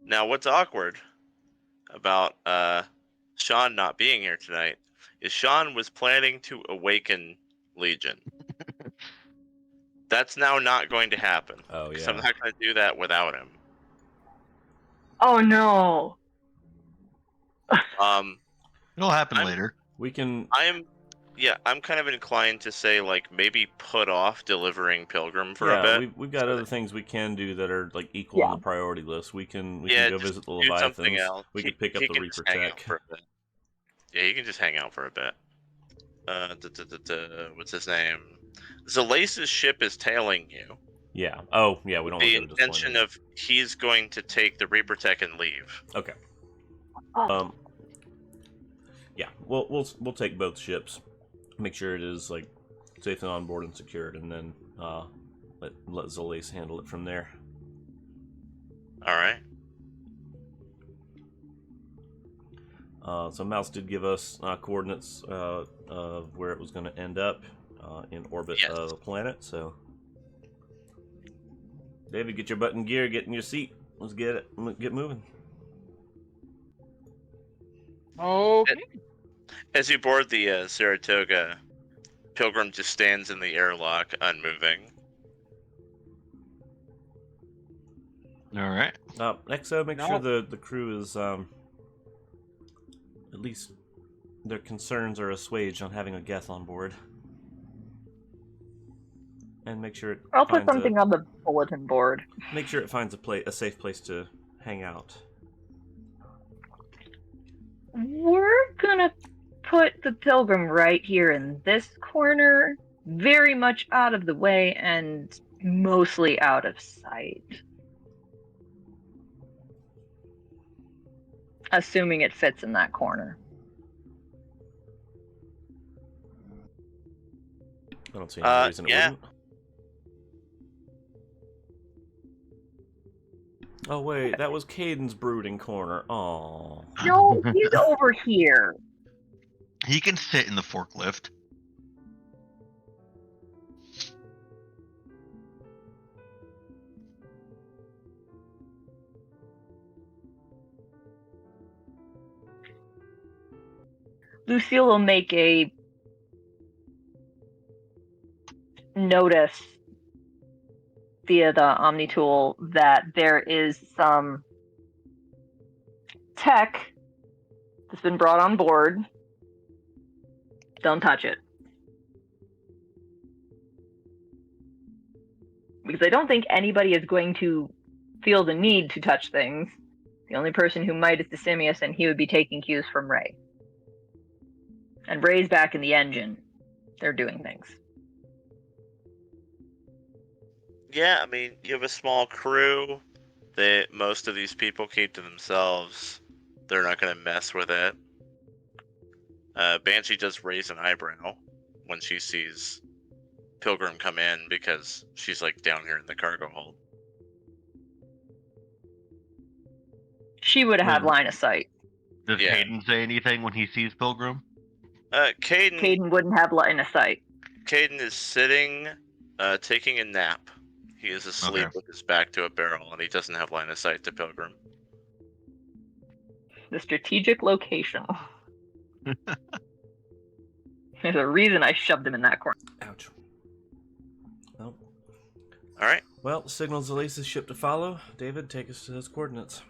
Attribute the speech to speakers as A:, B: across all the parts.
A: Now, what's awkward about Sean not being here tonight is Sean was planning to awaken Legion. That's now not going to happen.
B: Oh,
A: Because
B: yeah.
A: I'm not going to do that without him.
C: Oh no.
D: It'll happen later.
B: We can...
A: I'm kind of inclined to say, like, maybe put off delivering Pilgrim for a bit.
B: We've got other things we can do that are, like, equal on the priority list. We can go visit the Leviathans.
A: Something else.
B: We could pick up the Reaper tech.
A: Yeah, he can just hang out for a bit. What's his name? Zalace's ship is tailing you.
B: Yeah. Oh, yeah, we don't
A: The
B: want to
A: intention of he's going to take the Reaper tech and leave.
B: Okay. Yeah, we'll take both ships. Make sure it is, like, safely on board and secured, and then let Zolace handle it from there.
A: All right.
B: So Mouse did give us coordinates of where it was going to end up in orbit of the planet. So, David, get your butt in gear, get in your seat. Let's get moving.
E: Okay.
A: As you board the Saratoga, Pilgrim just stands in the airlock, unmoving.
D: All right.
B: Exo, make sure the crew is at least their concerns are assuaged on having a Geth on board. And make sure
C: I'll put something on the bulletin board.
B: Make sure it finds a safe place to hang out.
C: We're gonna put the Pilgrim right here in this corner, very much out of the way and mostly out of sight. Assuming it fits in that corner.
B: I don't see any reason it wouldn't. Oh wait, that was Caden's brooding corner. Aww.
C: No, he's over here.
D: He can sit in the forklift.
C: Lucille will make a notice via the Omni tool that there is some tech that's been brought on board. Don't touch it. Because I don't think anybody is going to feel the need to touch things. The only person who might is the Simius, and he would be taking cues from Ray. And Ray's back in the engine. They're doing things.
A: Yeah, I mean, you have a small crew. Most of these people keep to themselves. They're not going to mess with it. Banshee does raise an eyebrow when she sees Pilgrim come in because she's, like, down here in the cargo hold.
C: She would have had line of sight.
D: Does Caden say anything when he sees Pilgrim?
C: Caden wouldn't have line of sight.
A: Caden is sitting, taking a nap. He is asleep with his back to a barrel, and he doesn't have line of sight to Pilgrim.
C: The strategic location. There's a reason I shoved him in that corner.
B: Ouch. Well.
A: Alright.
B: Well, signal Zalace's ship to follow. David, take us to those coordinates.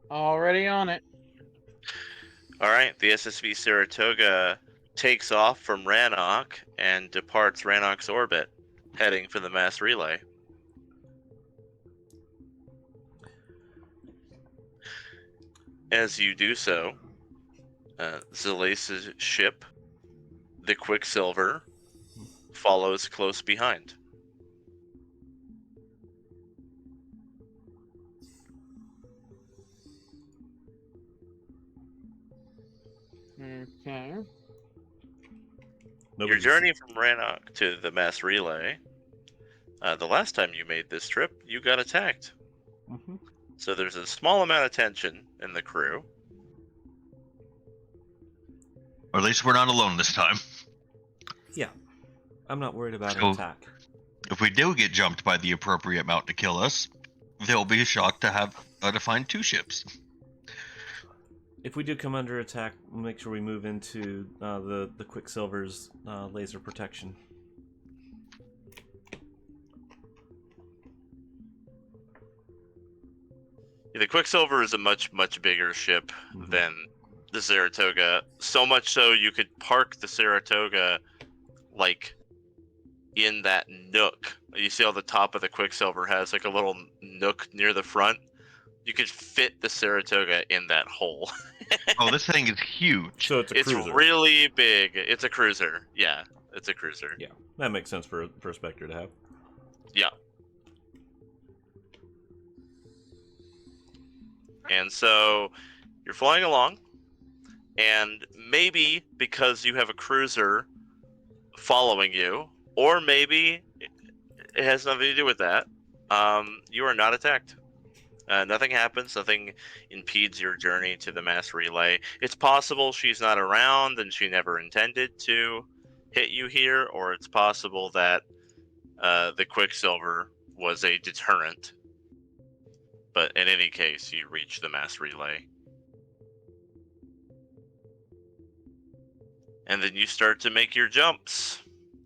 E: Already on it.
A: Alright, the SSV Saratoga takes off from Rannoch and departs Rannoch's orbit, heading for the mass relay. As you do so, Zalace's ship, the Quicksilver, follows close behind.
E: Okay.
A: Your journey from Rannoch to the mass relay, the last time you made this trip, you got attacked.
B: Mm-hmm.
A: So there's a small amount of tension in the crew.
D: Or at least we're not alone this time.
B: Yeah. I'm not worried about an attack.
D: If we do get jumped by the appropriate amount to kill us, they'll be shocked to find 2 ships.
B: If we do come under attack, we'll make sure we move into the Quicksilver's laser protection.
A: The Quicksilver is a much, much bigger ship than the Saratoga. So much so you could park the Saratoga, like, in that nook. You see how the top of the Quicksilver has, like, a little nook near the front? You could fit the Saratoga in that hole.
D: Oh, this thing is huge.
B: So it's a cruiser.
A: It's really big. It's a cruiser. Yeah, it's a cruiser.
B: Yeah, that makes sense for a Spectre to have.
A: Yeah. And so you're flying along, and maybe because you have a cruiser following you, or maybe it has nothing to do with that, you are not attacked. Nothing happens. Nothing impedes your journey to the mass relay. It's possible she's not around and she never intended to hit you here, or it's possible that the Quicksilver was a deterrent. But in any case, you reach the mass relay. And then you start to make your jumps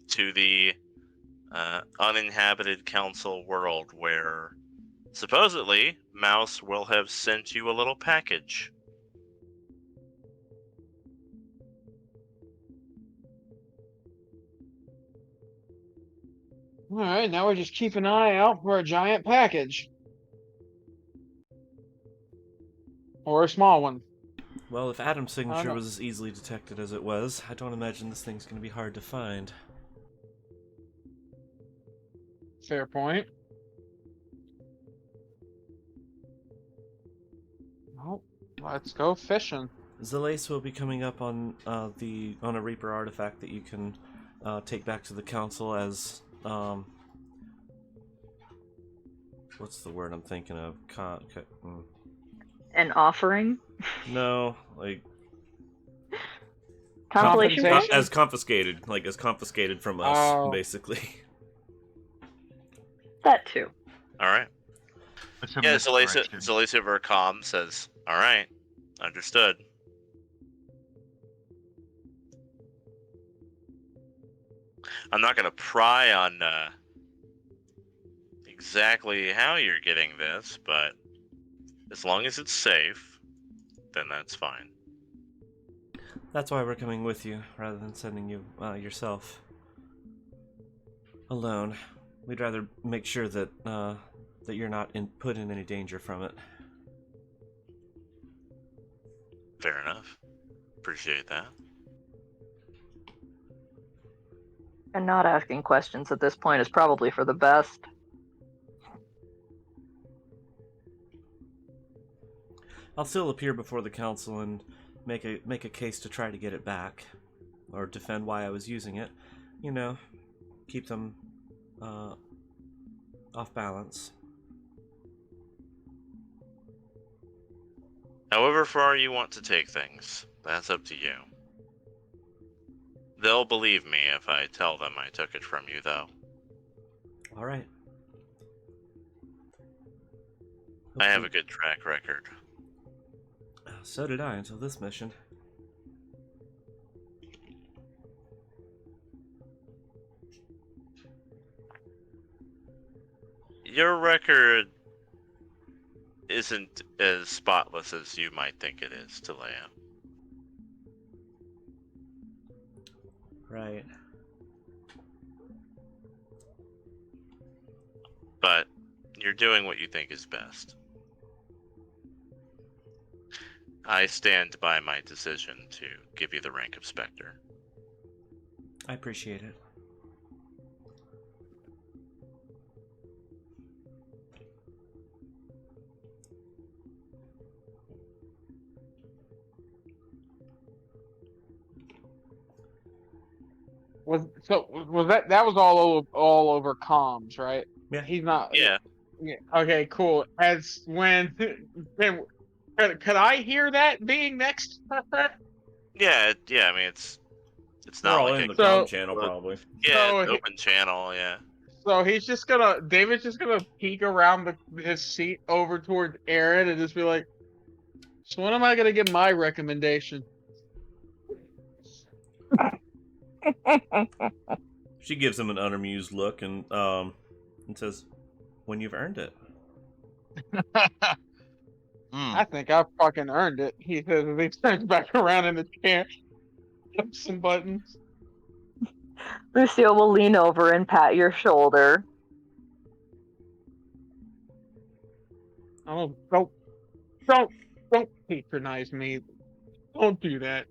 A: to the uninhabited council world where supposedly Mouse will have sent you a little package.
E: Alright, now we just keep an eye out for a giant package. Or a small one.
B: Well, if Adam's signature
E: know.
B: was as easily detected as it was, I don't imagine this thing's going to be hard to find.
E: Fair point. Well, let's go fishing.
B: Zalace will be coming up on a Reaper artifact that you can take back to the council as what's the word I'm thinking of?
C: An offering?
B: No, like
C: Consolation prize?
E: Compensation?
B: as confiscated from us,
E: Oh.
B: basically.
C: That too.
A: All right.
D: That's a
A: Yeah,
D: misdirection.
A: Zalace over comm says, all right, understood. I'm not going to pry on exactly how you're getting this, but as long as it's safe, then that's fine.
B: That's why we're coming with you, rather than sending you yourself alone. We'd rather make sure that that you're not put in any danger from it.
A: Fair enough. Appreciate that.
C: And not asking questions at this point is probably for the best.
B: I'll still appear before the council and make a case to try to get it back, or defend why I was using it. You know, keep them off balance.
A: However far you want to take things, that's up to you. They'll believe me if I tell them I took it from you, though.
B: All right.
A: I have a good track record.
B: So did I until this mission.
A: Your record isn't as spotless as you might think it is, Talea.
B: Right.
A: But you're doing what you think is best. I stand by my decision to give you the rank of Spectre.
B: I appreciate it.
E: Was that was all over comms, right?
B: Yeah.
E: He's not.
A: Yeah.
E: Yeah, okay, cool. As when could I hear that being next?
A: Yeah, I mean, it's
B: We're
A: not
B: all
A: like
B: in
A: a...
B: the
E: So-
B: comm channel, probably.
A: Yeah,
E: so-
A: it's open channel, yeah.
E: So David's just gonna peek around his seat over towards Aryn and just be like, so when am I gonna get my recommendation?
B: She gives him an unamused look and says, "When you've earned it."
E: I think I fucking earned it, he says as he turns back around in the chair. Some buttons.
C: Lucille will lean over and pat your shoulder.
E: Oh, don't patronize me. Don't do that.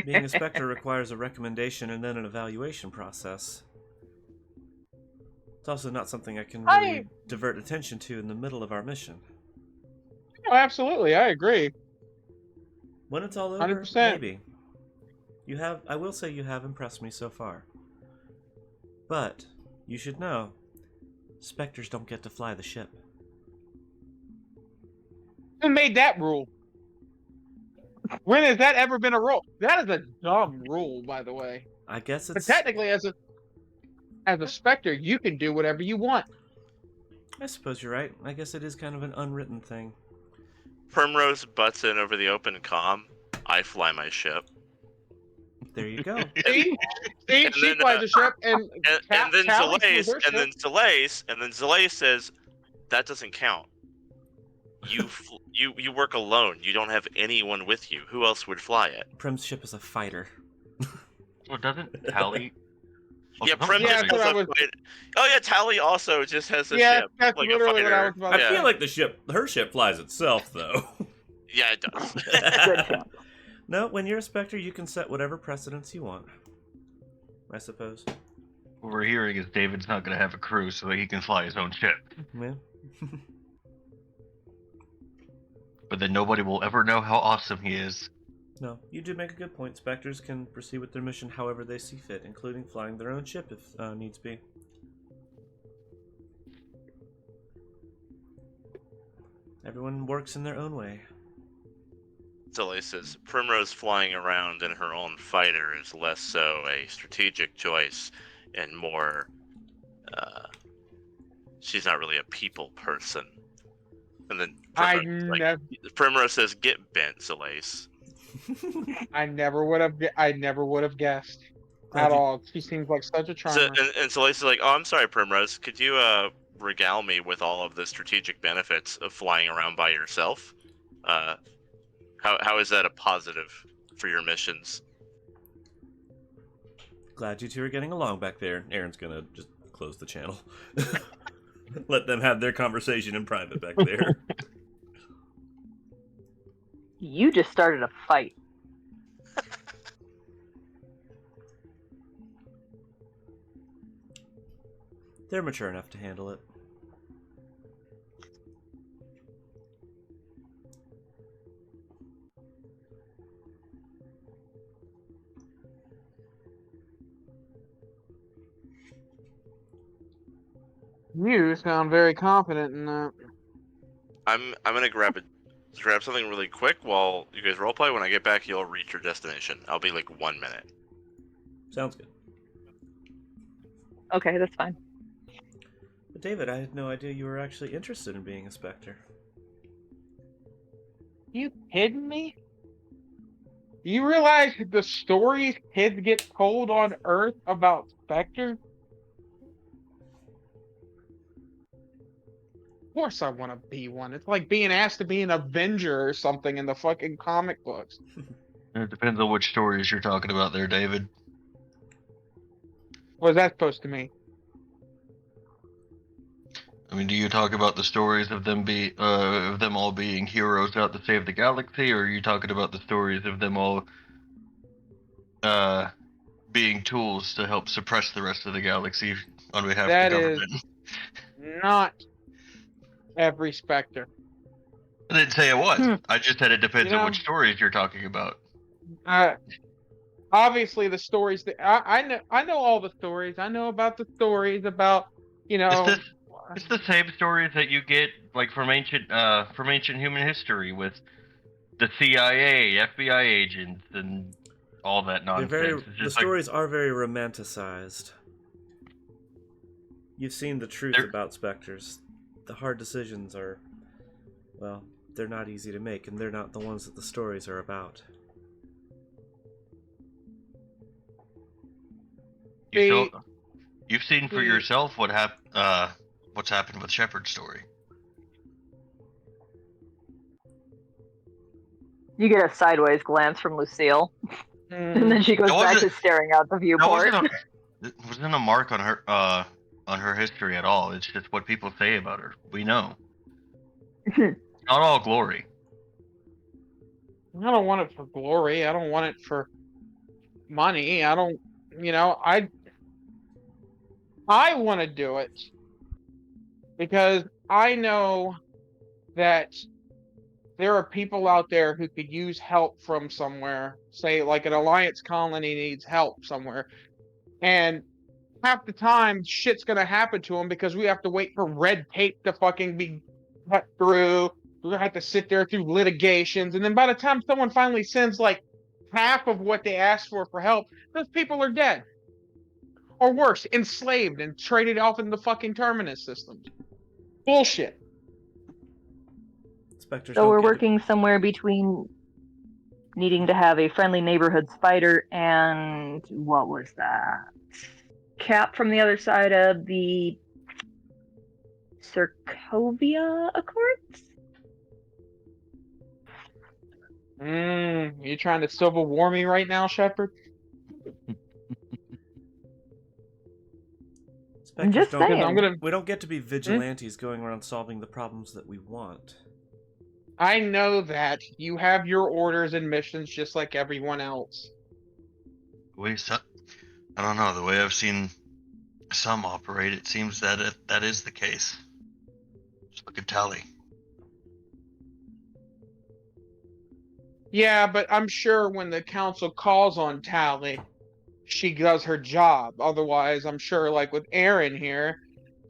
B: Being a Spectre requires a recommendation and then an evaluation process. It's also not something I can really divert attention to in the middle of our mission.
E: No, absolutely, I agree.
B: When it's all over,
E: 100%.
B: maybe. I will say you have impressed me so far. But, you should know, Spectres don't get to fly the ship.
E: Who made that rule? When has that ever been a rule? That is a dumb rule, by the way.
B: I guess
E: But
B: it's...
E: technically, as a Spectre, you can do whatever you want.
B: I suppose you're right. I guess it is kind of an unwritten thing.
A: Primrose butts in over the open comm. I fly my ship.
B: There you go.
E: See, she
A: then,
E: flies a ship, and
A: And then
E: Tally flew her
A: Zelace says, that doesn't count. You work alone. You don't have anyone with you. Who else would fly it?
B: Prim's ship is a fighter.
D: Well, doesn't Tally?
A: Yeah, Prim
E: Yeah,
A: just has
E: that's
A: a
E: what I
A: fight. Oh yeah, Tally also just has a
E: Yeah,
A: ship,
E: that's
A: like a
E: literally what I
A: fighter.
E: was about to
B: I
E: say.
B: feel like her ship flies itself, though.
A: Yeah, it does.
C: Good chance.
B: No, when you're a Spectre, you can set whatever precedents you want. I suppose.
D: What we're hearing is David's not going to have a crew so that he can fly his own ship.
B: Yeah.
D: But then nobody will ever know how awesome he is.
B: No, you do make a good point. Spectres can proceed with their mission however they see fit, including flying their own ship if needs be. Everyone works in their own way.
A: Zelace says, Primrose flying around in her own fighter is less so a strategic choice and more, she's not really a people person. And then Primrose says, get bent, Zelace.
E: I never would have guessed at all. She seems like such a charmer.
A: So, and Zelace is like, oh, I'm sorry, Primrose. Could you regale me with all of the strategic benefits of flying around by yourself? How is that a positive for your missions?
B: Glad you two are getting along back there. Aaron's gonna just close the channel. Let them have their conversation in private back there.
C: You just started a fight.
B: They're mature enough to handle it.
E: You sound very confident in that.
A: I'm gonna grab something really quick while you guys roleplay. When I get back, you'll reach your destination. I'll be like 1 minute.
B: Sounds good.
C: Okay, that's fine.
B: But David, I had no idea you were actually interested in being a Spectre.
E: You kidding me? You realize the stories kids get told on Earth about Spectre? Of course I want to be one. It's like being asked to be an Avenger or something in the fucking comic books.
D: It depends on which stories you're talking about there, David.
E: What is that supposed to mean?
D: I mean, do you talk about the stories of them all being heroes out to save the galaxy, or are you talking about the stories of them all being tools to help suppress the rest of the galaxy on behalf of the government?
E: Not every Spectre.
D: I didn't say it was. I just said it depends
E: You know-
D: on which stories you're talking about.
E: Obviously, the stories that I know all the stories. I know about the stories about
D: It's the same stories that you get like from ancient human history with the CIA, FBI agents, and all that nonsense.
B: The stories are very romanticized. You've seen the truth about specters. The hard decisions are, well, they're not easy to make, and they're not the ones that the stories are about.
D: You've seen for yourself what's happened with Shepard's story.
C: You get a sideways glance from Lucille, and then she goes back to staring out the viewport.
D: It wasn't a mark on her history at all. It's just what people say about her. We know. Not all glory.
E: I don't want it for glory. I don't want it for money. I don't, I want to do it because I know that there are people out there who could use help from somewhere. Say, like an Alliance colony needs help somewhere. And half the time, shit's going to happen to them because we have to wait for red tape to fucking be cut through. We're going to have to sit there through litigations. And then by the time someone finally sends like half of what they asked for help, those people are dead. Or worse, enslaved and traded off in the fucking terminus systems. Bullshit.
C: So we're working somewhere between needing to have a friendly neighborhood spider and what was that? Cap from the other side of the Sokovia Accords?
E: You trying to Civil War me right now, Shepard?
C: I'm just saying.
B: We don't get to be vigilantes going around solving the problems that we want.
E: I know that. You have your orders and missions just like everyone else.
D: I don't know. The way I've seen some operate, it seems that that is the case. Just look at Tally.
E: Yeah, but I'm sure when the council calls on Tally, she does her job. Otherwise, I'm sure, like with Aryn here,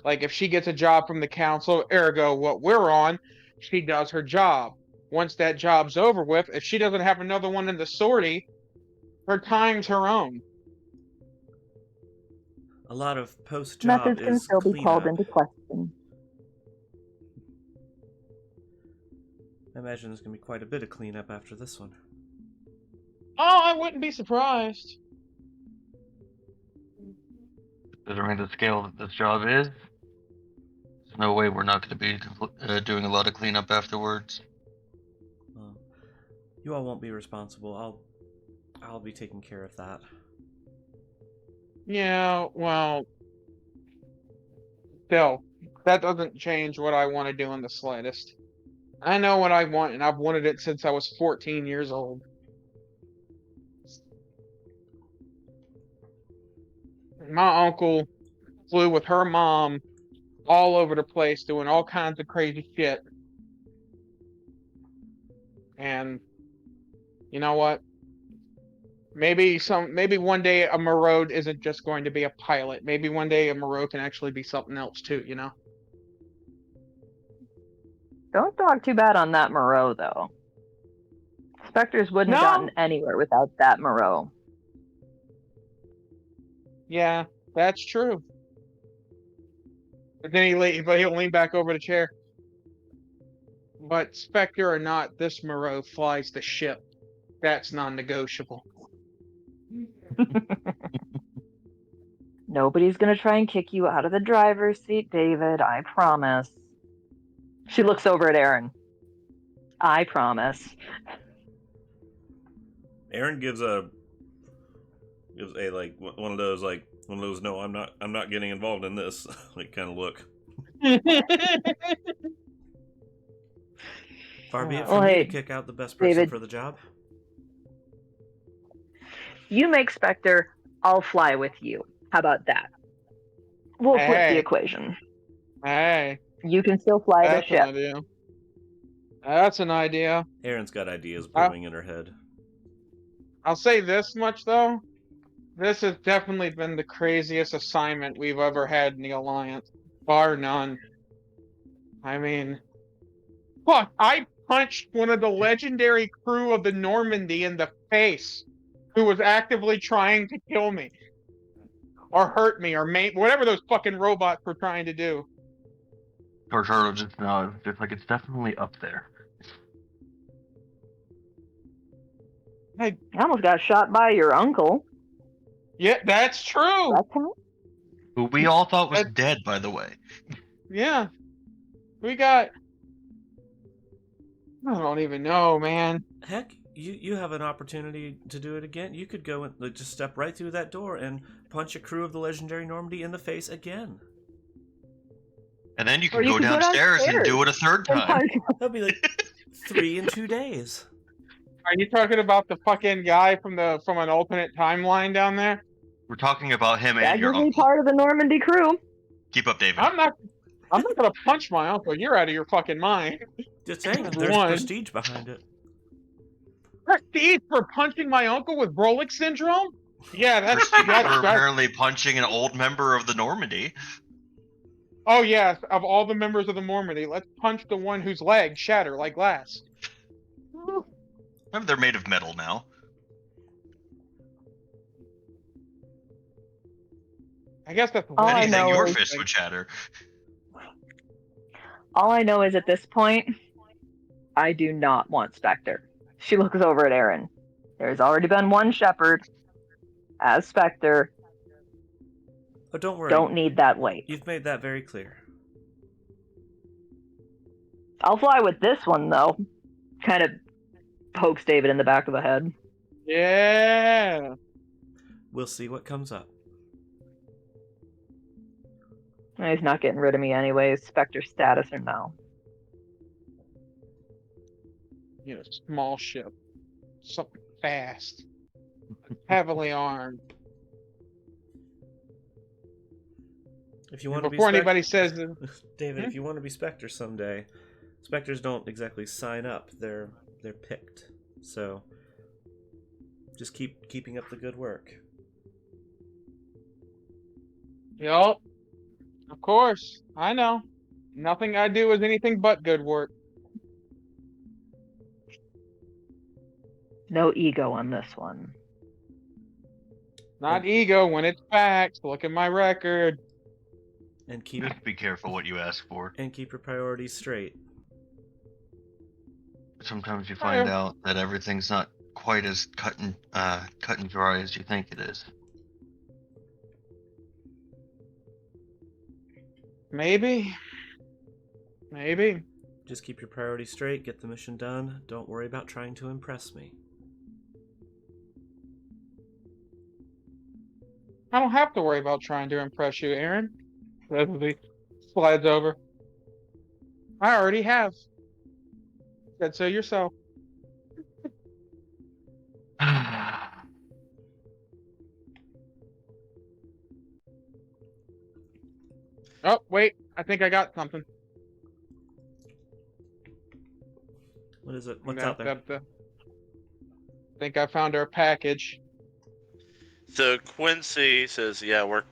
E: like if she gets a job from the council, ergo what we're on, she does her job. Once that job's over with, if she doesn't have another one in the sortie, her time's her own.
B: A lot of post-job
C: methods can still be called into question.
B: I imagine there's going to be quite a bit of cleanup after this one.
E: Oh, I wouldn't be surprised.
D: Considering the scale that this job is, there's no way we're not going to be doing a lot of cleanup afterwards.
B: Well, you all won't be responsible. I'll be taking care of that.
E: Yeah, well, still, that doesn't change what I want to do in the slightest. I know what I want, and I've wanted it since I was 14 years old. My uncle flew with her mom all over the place doing all kinds of crazy shit. And you know what? Maybe one day a Moreau isn't just going to be a pilot. Maybe one day a Moreau can actually be something else too, you know?
C: Don't talk too bad on that Moreau, though. Spectres wouldn't have gotten anywhere without that Moreau.
E: Yeah, that's true. But then he'll lean back over the chair. But Spectre or not, this Moreau flies the ship. That's non-negotiable.
C: Nobody's gonna try and kick you out of the driver's seat, David. I promise. She looks over at Aryn. I promise.
B: Aryn gives a like one of those no, I'm not getting involved in this like kind of look. Far be it from me to kick out the best person
C: David,
B: for the job.
C: You make Spectre, I'll fly with you. How about that? We'll flip the equation.
E: Hey.
C: You can still fly the ship.
E: That's an idea.
B: Aryn's got ideas brewing in her head.
E: I'll say this much, though. This has definitely been the craziest assignment we've ever had in the Alliance. Bar none. I mean... Fuck, I punched one of the legendary crew of the Normandy in the face, who was actively trying to kill me. or hurt me or whatever those fucking robots were trying to do.
D: Arturo just nods, just like it's definitely up there.
E: Hey,
C: I almost got shot by your uncle.
E: yeah, that's true.
C: That count?
D: Who we all thought was
E: That-
D: dead, by the way.
E: Yeah, we got. I don't even know, man.
B: Heck, you have an opportunity to do it again. You could go and just step right through that door and punch a crew of the legendary Normandy in the face again.
D: And then you
C: Or
D: can
C: you
D: go
C: could go
D: downstairs and
C: downstairs
D: do it a third
C: and
D: time.
C: punch-
B: That'd be like 3 in 2 days.
E: Are you talking about the fucking guy from an alternate timeline down there?
D: We're talking about him and your
C: Technically
D: uncle.
C: part of the Normandy crew.
D: Keep up, David.
E: I'm not gonna punch my uncle. You're out of your fucking mind.
B: Just saying,
E: That's
B: there's
E: one.
B: prestige behind it.
E: Prestige for punching my uncle with Brolic syndrome? Yeah, that's
D: We're
E: that's.
D: apparently punching an old member of the Normandy.
E: Oh yes, of all the members of the Normandy, let's punch the one whose legs shatter like glass.
D: Remember, they're made of metal now.
E: I guess that's
C: All I
D: Anything
C: know
D: your
C: is-
D: fist would shatter.
C: All I know is at this point, I do not want Spectre. She looks over at Aryn. There's already been one Shepard as Spectre.
B: Oh, don't worry.
C: Don't need that weight.
B: You've made that very clear.
C: I'll fly with this one though. Kind of pokes David in the back of the head.
E: Yeah.
B: We'll see what comes up.
C: He's not getting rid of me anyways. Spectre status or no.
E: You know, small ship, something fast, heavily armed.
B: If you want to be
E: Before
B: Spec-
E: anybody says,
B: David,
E: Hmm?
B: if you want to be Spectre someday, Spectres don't exactly sign up. They're picked. So just keeping up the good work.
E: yup, of course, I know. Nothing I do is anything but good work.
C: No ego on this one.
E: Not ego when it's facts. Look at my record.
B: And keep
D: Just be careful what you ask for.
B: your priorities straight.
D: Sometimes you find out that everything's not quite as cut and dry as you think it is.
E: Maybe.
B: Just keep your priorities straight, get the mission done. Don't worry about trying to impress me.
E: I don't have to worry about trying to impress you, Aryn. Leslie slides over. I already have. Said so yourself. Oh, wait. I think I got something.
B: What is it? What's out there?
E: I think I found our package.
A: So Quincy says, "Yeah, we're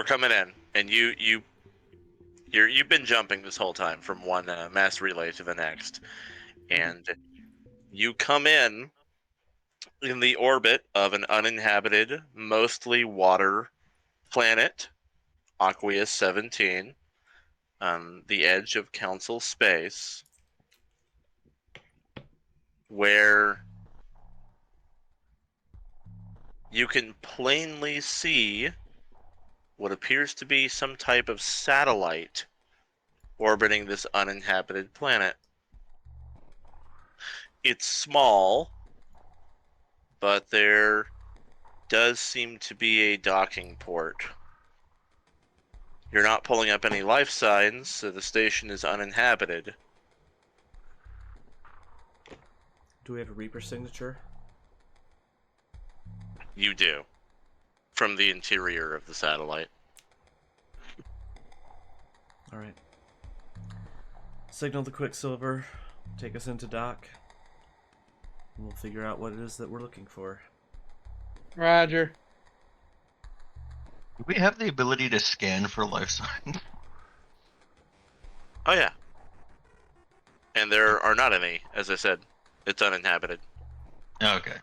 A: coming in," and you've been jumping this whole time from one mass relay to the next, and you come in the orbit of an uninhabited, mostly water planet, Aqueous 17, on the edge of Council space, where you can plainly see what appears to be some type of satellite orbiting this uninhabited planet. It's small, but there does seem to be a docking port. You're not pulling up any life signs, so the station is uninhabited.
B: Do we have a Reaper signature?
A: You do. From the interior of the satellite.
B: Alright. Signal the Quicksilver. Take us into dock. And we'll figure out what it is that we're looking for.
E: Roger.
D: Do we have the ability to scan for life signs?
A: Oh yeah. And there are not any, as I said. It's uninhabited.
D: Okay.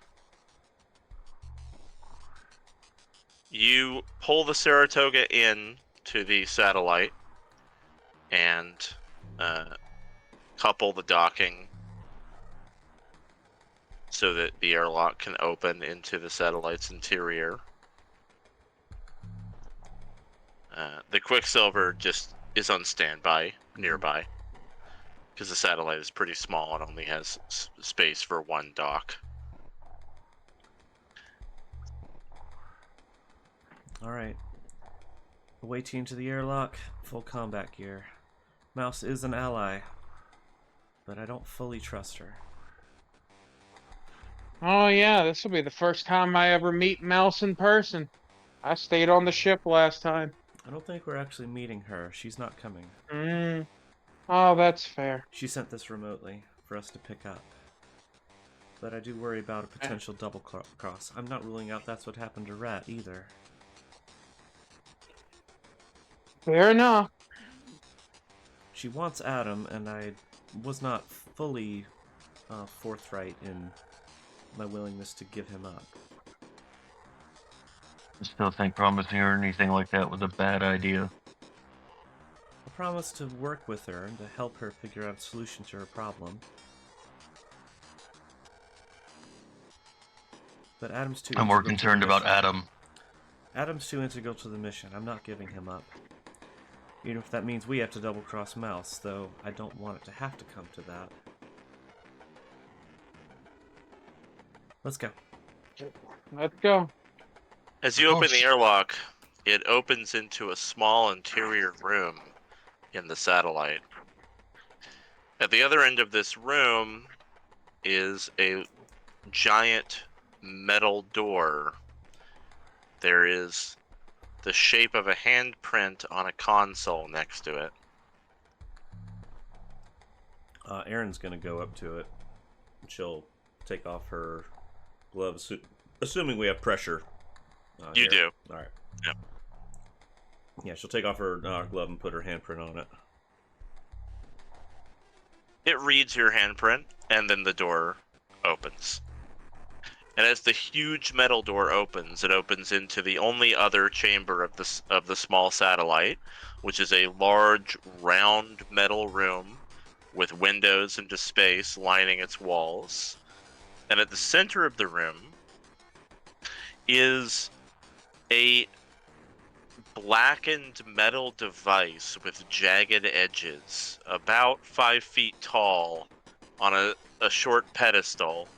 A: You pull the Saratoga in to the satellite and couple the docking so that the airlock can open into the satellite's interior. The Quicksilver just is on standby nearby because the satellite is pretty small and only has space for one dock.
B: Alright. Away team to the airlock, full combat gear. Mouse is an ally, but I don't fully trust her.
E: Oh yeah, this will be the first time I ever meet Mouse in person. I stayed on the ship last time.
B: I don't think we're actually meeting her. She's not coming.
E: Oh, that's fair.
B: She sent this remotely for us to pick up. But I do worry about a potential double cross. I'm not ruling out that's what happened to Rat either.
E: Fair enough.
B: She wants Adam, and I was not fully forthright in my willingness to give him up.
D: I still think promising her anything like that was a bad idea.
B: I promised to work with her and to help her figure out a solution to her problem. But Adam's too
D: I'm more
B: integral to the
D: concerned about
B: mission.
D: Adam.
B: Adam's too integral to the mission. I'm not giving him up. Even if that means we have to double-cross Mouse, though I don't want it to have to come to that. Let's go.
E: Let's go.
A: As you open the airlock, it opens into a small interior room in the satellite. At the other end of this room is a giant metal door. There is the shape of a handprint on a console next to it.
B: Aryn's gonna go up to it. She'll take off her gloves, assuming we have pressure.
A: You
B: here.
A: do.
B: All right.
A: Yep.
B: Yeah, she'll take off her glove and put her handprint on it.
A: It reads your handprint, and then the door opens. And as the huge metal door opens, it opens into the only other chamber of the small satellite, which is a large, round metal room with windows into space lining its walls. And at the center of the room is a blackened metal device with jagged edges, about 5 feet tall, on a short pedestal.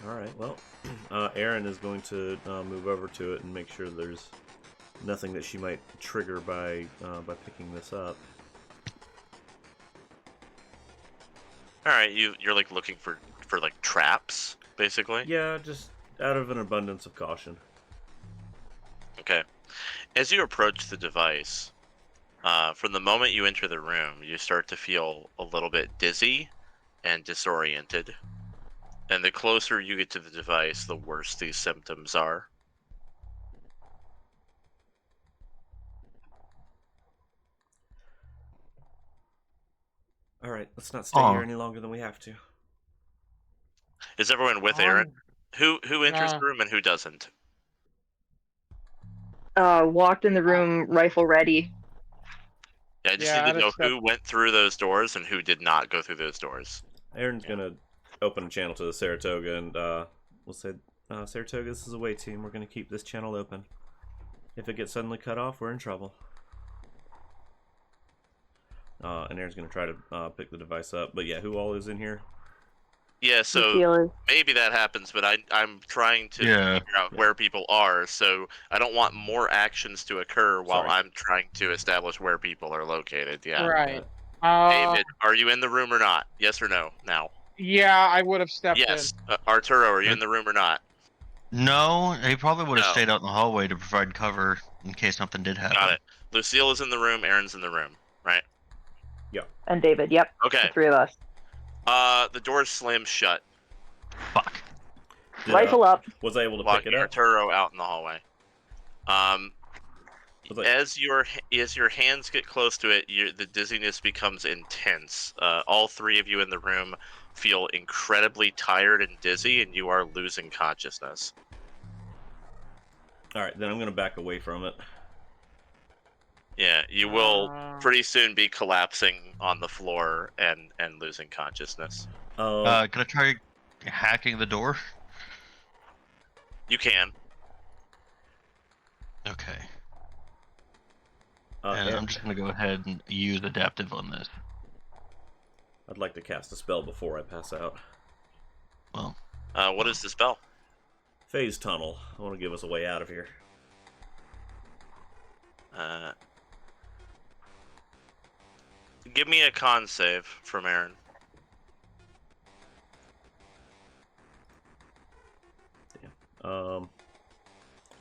B: Alright, well, Aryn is going to move over to it and make sure there's nothing that she might trigger by picking this up.
A: Alright, you're like looking for like traps, basically?
B: Yeah, just out of an abundance of caution.
A: Okay. As you approach the device, from the moment you enter the room, you start to feel a little bit dizzy and disoriented. And the closer you get to the device, the worse these symptoms are.
B: Alright, let's not stay here any longer than we have to.
A: Is everyone with Aryn? Who enters
E: Nah.
A: the room and who doesn't?
C: Walked in the room, rifle ready.
A: Yeah, I just
E: Yeah,
A: need
E: I'd
A: to know
E: have stepped-
A: who went through those doors and who did not go through those doors.
B: Aryn's gonna open a channel to the Saratoga and we'll say, Saratoga, this is a away team. We're gonna keep this channel open. If it gets suddenly cut off, we're in trouble. And Aryn's gonna try to pick the device up. But yeah, who all is in here?
A: Yeah, so
C: Lucille.
A: maybe that happens, but I'm trying to figure out where people are, so I don't want more actions to occur while
B: Sorry.
A: I'm trying to establish where people are located. Yeah.
E: Right.
A: David, are you in the room or not? Yes or no? Now.
E: Yeah, I would have stepped
A: Yes.
E: in.
A: Arturo, are you in the room or not?
D: No, he probably would have
A: No.
D: stayed out in the hallway to provide cover in case something did happen.
A: Got it. Lucille is in the room. Aryn's in the room. Right.
C: And David, yep.
A: Okay.
C: The three of us.
A: The door slams shut.
D: Fuck.
B: Did,
C: Rifle up.
B: was I able to pick
A: Locking
B: it up?
A: Arturo out in the hallway.
B: Like,
A: As your hands get close to it, the dizziness becomes intense. All three of you in the room feel incredibly tired and dizzy, and you are losing consciousness.
B: all right, then I'm gonna back away from it.
A: Yeah, you will pretty soon be collapsing on the floor and losing consciousness.
B: Um,
D: Can I try hacking the door?
A: You can.
D: Okay.
B: uh,
D: And I'm just gonna go ahead and use adaptive on this.
B: I'd like to cast a spell before I pass out.
D: Well,
A: What is the spell?
B: Phase tunnel. I want to give us a way out of here.
A: Give me a con save from Aryn.
B: I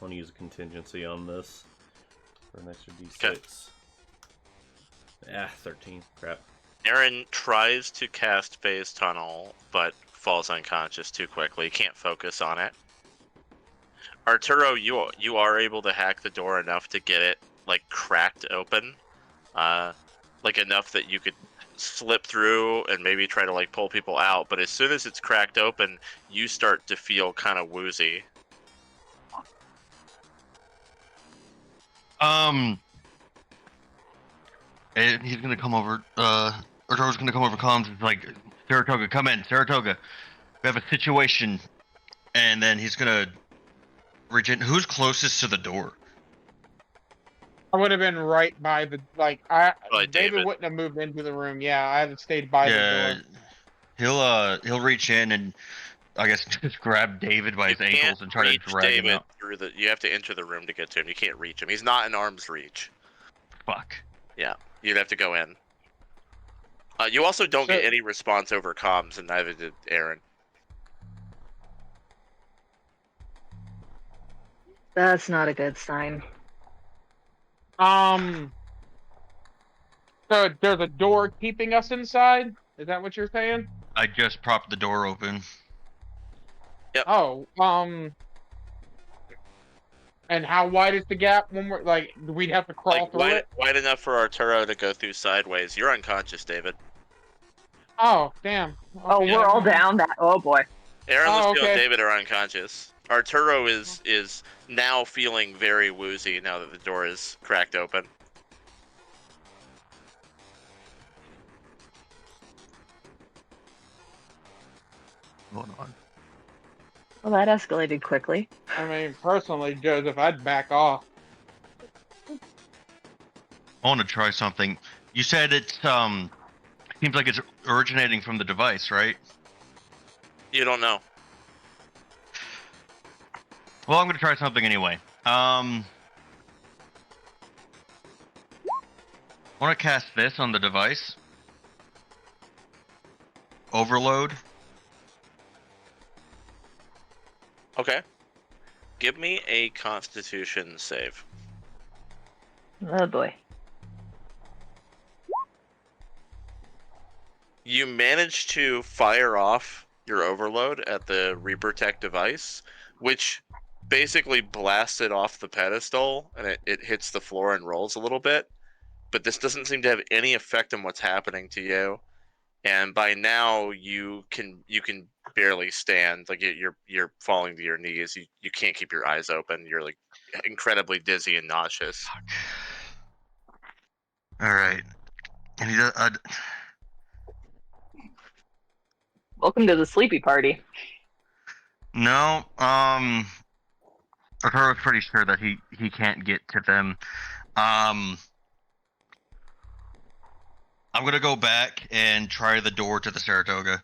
B: want to use a contingency on this for an extra d6.
A: Okay.
B: 13. Crap.
A: Aryn tries to cast Phase Tunnel, but falls unconscious too quickly. He can't focus on it. Arturo, you are able to hack the door enough to get it like cracked open, like enough that you could slip through and maybe try to like pull people out. But as soon as it's cracked open, you start to feel kind of woozy.
D: And he's gonna come over. Arturo's gonna come over comms. It's like, Saratoga, come in. Saratoga, we have a situation. And then he's gonna reach in. Who's closest to the door?
E: I would have been right by the
A: Probably David.
E: wouldn't have moved into the room. Yeah, I had stayed by the door.
D: He'll reach in and I guess just grab David by his ankles and try to
A: reach
D: drag him
A: David
D: out.
A: through the. You have to enter the room to get to him. You can't reach him. He's not in arm's reach.
D: Fuck.
A: Yeah, you'd have to go in. You also don't get any response over comms, and neither did Aryn.
C: That's not a good sign.
E: So there's a door keeping us inside? Is that what you're saying?
D: I just propped the door open.
A: Yep.
E: Oh, and how wide is the gap when we're like we'd have to crawl
A: Like
E: through it?
A: wide enough for Arturo to go through sideways. You're unconscious, David.
E: Oh, damn.
C: Oh,
E: Okay,
C: we're all
E: never mind.
C: down. That. Oh boy.
A: Aryn,
E: Oh,
A: Lucille, and
E: okay.
A: David are unconscious. Arturo is now feeling very woozy now that the door is cracked open.
D: Hold on.
C: Well, that escalated quickly.
E: I mean, personally, Joseph, I'd back off.
D: I want to try something. You said it's seems like it's originating from the device, right?
A: You don't know.
D: Well, I'm gonna try something anyway. I want to cast this on the device. Overload.
A: Okay. Give me a Constitution save.
C: Oh boy.
A: You managed to fire off your overload at the Reaper Tech device, which basically blasts it off the pedestal, and it hits the floor and rolls a little bit. But this doesn't seem to have any effect on what's happening to you. And by now you can barely stand. Like you're falling to your knees. You can't keep your eyes open. You're like incredibly dizzy and nauseous.
D: All right. And he does.
C: Welcome to the sleepy party.
D: No. Arturo's pretty sure that he can't get to them. I'm gonna go back and try the door to the Saratoga.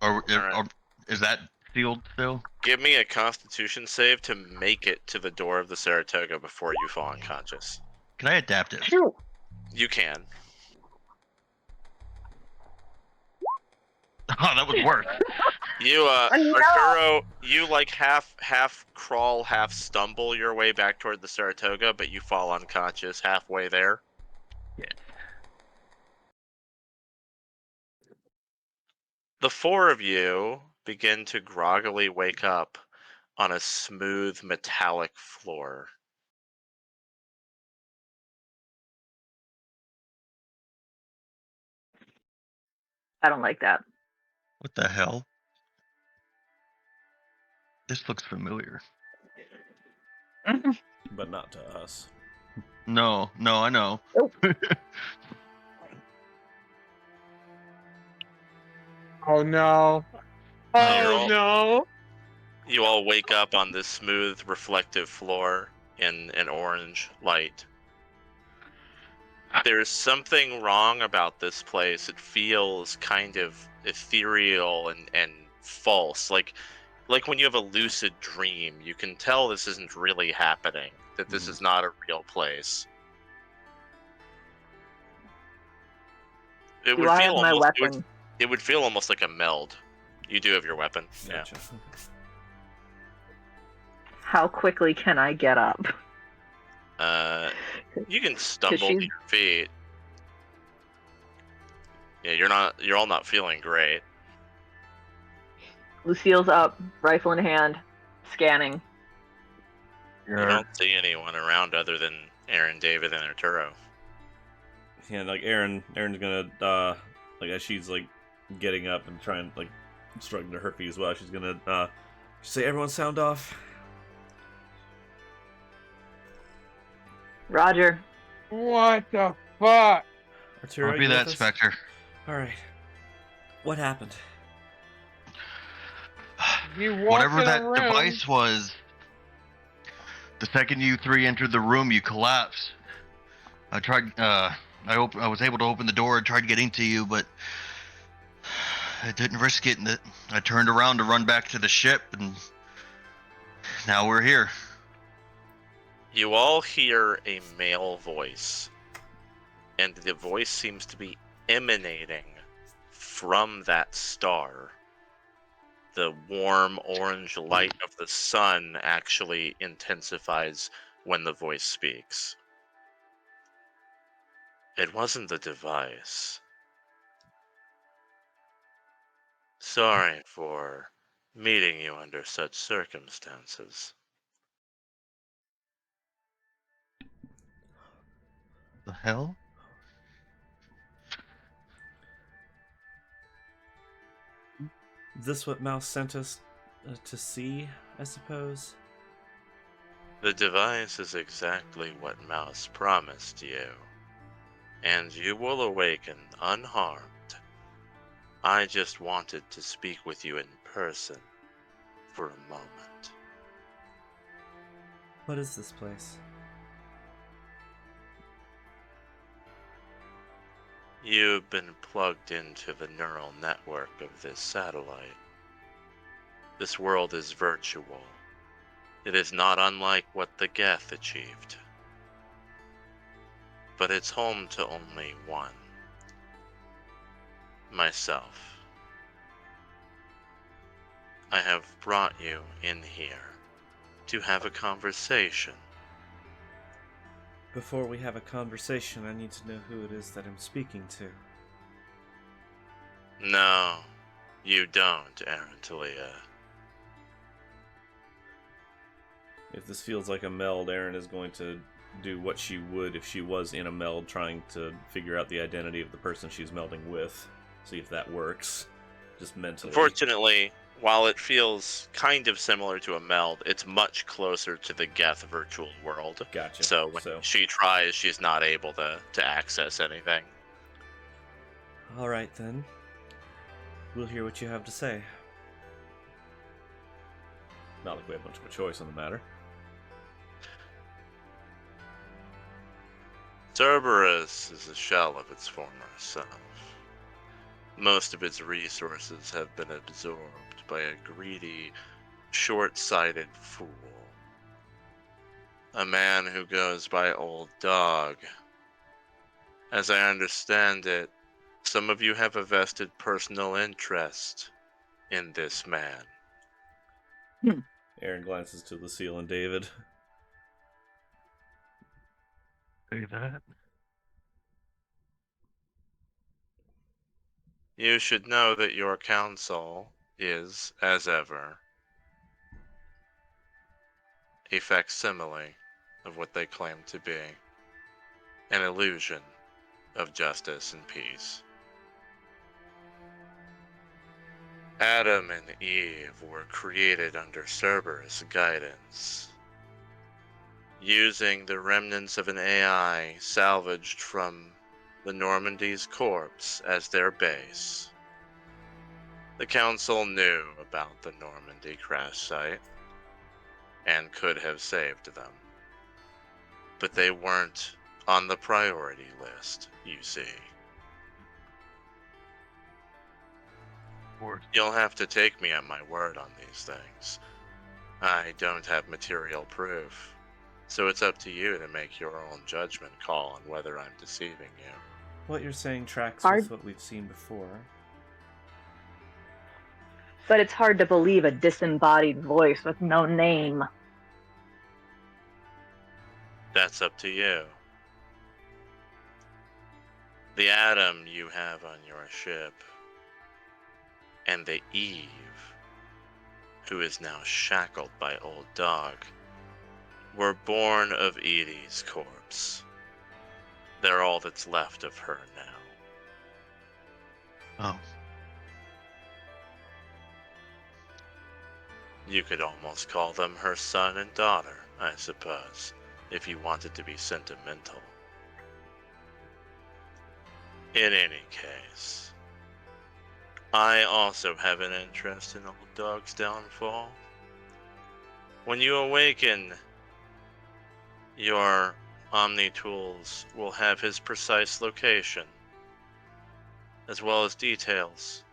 D: Or is that sealed still?
A: Give me a Constitution save to make it to the door of the Saratoga before you fall unconscious.
D: Can I adapt it?
C: Sure.
A: You can.
D: Oh, that was worse.
A: You
C: No!
A: Arturo, you like half crawl, half stumble your way back toward the Saratoga, but you fall unconscious halfway there.
D: Yeah.
A: The four of you begin to groggily wake up on a smooth metallic floor.
C: I don't like that.
D: What the hell? This looks familiar.
B: But not to us.
D: No, I know.
E: Oh no.
A: You're
E: Oh
A: all-
E: no.
A: You all wake up on this smooth, reflective floor in an orange light. There's something wrong about this place. It feels kind of ethereal and false. Like when you have a lucid dream, you can tell this isn't really happening, that this is not a real place. It
C: Do
A: would
C: I
A: feel
C: have my
A: almost
C: weapon?
A: it would feel almost like a meld. You do have your weapon.
B: Gotcha.
C: How quickly can I get up?
A: Yeah. You can stumble to
C: she's-
A: your feet. Yeah, you're all not feeling great.
C: Lucille's up, rifle in hand, scanning.
A: You don't see anyone around other than Aryn, David, and Arturo.
B: Yeah, like Aryn's gonna like as she's like getting up and trying like struggling to her feet as well, she's gonna say everyone sound off.
C: Roger.
E: What the fuck?
B: Arturo,
D: Copy
B: you with
D: that,
B: us?
D: Spectre.
B: Alright. What happened?
E: You walked
D: Whatever
E: in a
D: that
E: room.
D: device was, the second you three entered the room, you collapsed. I tried. I was able to open the door and tried getting to you, but I didn't risk it. And I turned around to run back to the ship, and now we're here.
A: You all hear a male voice, and the voice seems to be emanating from that star. The warm orange light of the sun actually intensifies when the voice speaks. It wasn't the device. Sorry for meeting you under such circumstances.
D: The hell?
B: Is this what Mouse sent us to see, I suppose?
A: The device is exactly what Mouse promised you, and you will awaken unharmed. I just wanted to speak with you in person for a moment.
B: What is this place?
A: You've been plugged into the neural network of this satellite. This world is virtual. It is not unlike what the Geth achieved. But it's home to only one. Myself. I have brought you in here to have a conversation.
B: Before we have a conversation, I need to know who it is that I'm speaking to.
A: No, you don't, Aryn Talia.
B: If this feels like a meld, Aryn is going to do what she would if she was in a meld, trying to figure out the identity of the person she's melding with. See if that works. Just mentally.
A: Unfortunately, while it feels kind of similar to a meld, it's much closer to the Geth virtual world.
B: Gotcha.
A: So when she tries, she's not able to access anything.
B: Alright then. We'll hear what you have to say. Not like we have much of a choice on the matter.
A: Cerberus is a shell of its former self. Most of its resources have been absorbed by a greedy, short-sighted fool. A man who goes by Old Dog. As I understand it, some of you have a vested personal interest in this man.
B: Aryn glances to Lucille and David.
D: Say that.
A: You should know that your counsel is, as ever, a facsimile of what they claim to be, an illusion of justice and peace. Adam and Eve were created under Cerberus guidance, using the remnants of an AI salvaged from the Normandy's corpse as their base. The Council knew about the Normandy crash site and could have saved them, but they weren't on the priority list, you see. You'll have to take me at my word on these things. I don't have material proof, so it's up to you to make your own judgment call on whether I'm deceiving you.
B: What you're saying tracks
C: Hard.
B: with what we've seen before.
C: But it's hard to believe a disembodied voice with no name.
A: That's up to you. The Adam you have on your ship, and the Eve, who is now shackled by Old Dog, were born of Edie's corpse. They're all that's left of her now.
D: Oh.
A: You could almost call them her son and daughter, I suppose, if you wanted to be sentimental. In any case, I also have an interest in Old Dog's downfall. When you awaken, your Omni tools will have his precise location, as well as details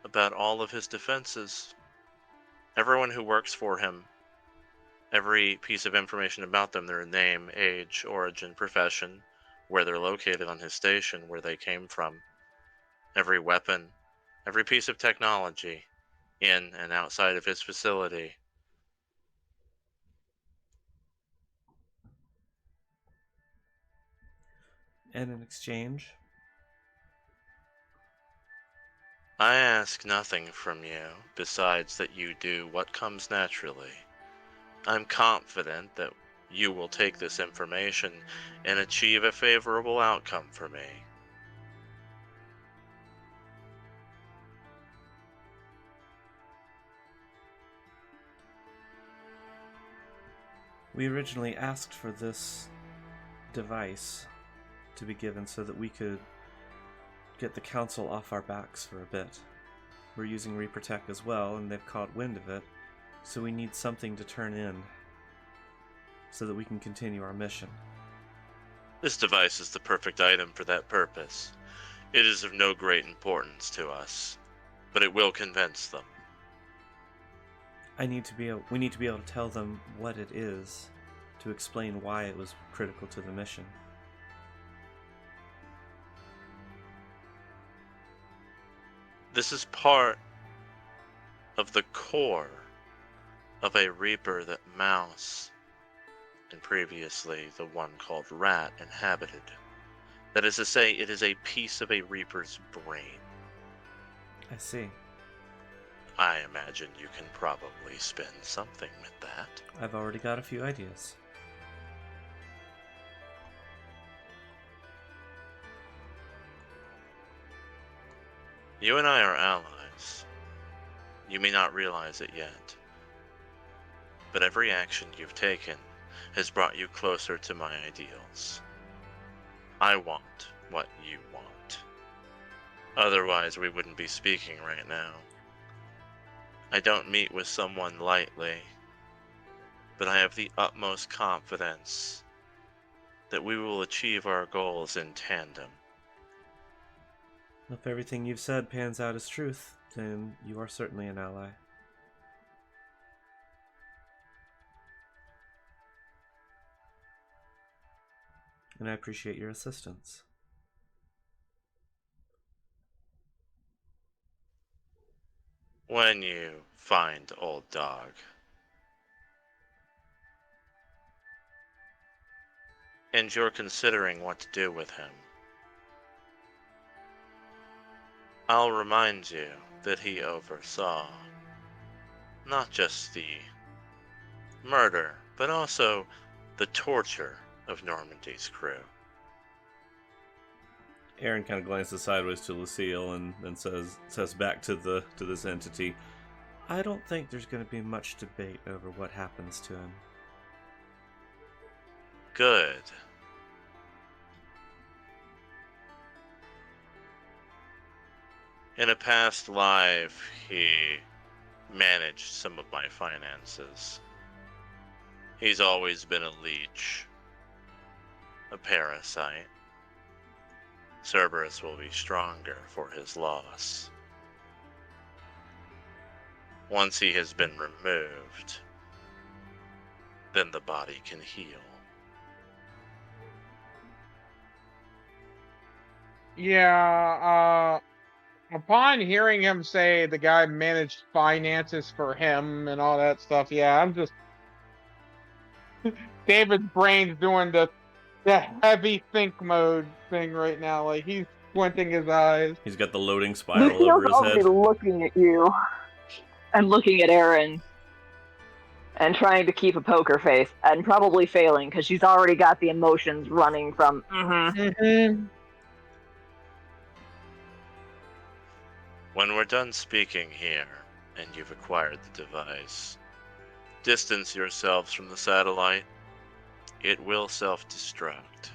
A: about all of his defenses. Everyone who works for him, every piece of information about them, their name, age, origin, profession, where they're located on his station, where they came from, every weapon, every piece of technology in and outside of his facility.
B: And in exchange,
A: I ask nothing from you besides that you do what comes naturally. I'm confident that you will take this information and achieve a favorable outcome for me.
B: we originally asked for this device to be given so that we could get the council off our backs for a bit. We're using Reaper Tech as well, and they've caught wind of it, so we need something to turn in so that we can continue our mission.
A: This device is the perfect item for that purpose. It is of no great importance to us, but it will convince them.
B: we need to be able to tell them what it is to explain why it was critical to the mission.
A: This is part of the core of a Reaper that Mouse, and previously the one called Rat, inhabited. That is to say, it is a piece of a Reaper's brain.
B: I see.
A: I imagine you can probably spin something with that.
B: I've already got a few ideas.
A: You and I are allies. You may not realize it yet, but every action you've taken has brought you closer to my ideals. I want what you want. Otherwise, we wouldn't be speaking right now. I don't meet with someone lightly, but I have the utmost confidence that we will achieve our goals in tandem.
B: If everything you've said pans out as truth, then you are certainly an ally. And I appreciate your assistance.
A: When you find Old Dog, and you're considering what to do with him, I'll remind you that he oversaw not just the murder, but also the torture of Normandy's crew.
B: Aryn kind of glances sideways to Lucille and then says back to this entity, I don't think there's going to be much debate over what happens to him.
A: Good. In a past life, he managed some of my finances. He's always been a leech, a parasite. Cerberus will be stronger for his loss. Once he has been removed, then the body can heal.
E: Yeah, upon hearing him say the guy managed finances for him and all that stuff, yeah, I'm just David's brain's doing the heavy think mode thing right now. Like he's squinting his eyes.
B: He's got the loading spiral
C: Lucille's
B: over his
C: already
B: head.
C: looking at you and looking at Aryn and trying to keep a poker face and probably failing because she's already got the emotions running from
A: When we're done speaking here, and you've acquired the device, distance yourselves from the satellite. It will self-destruct.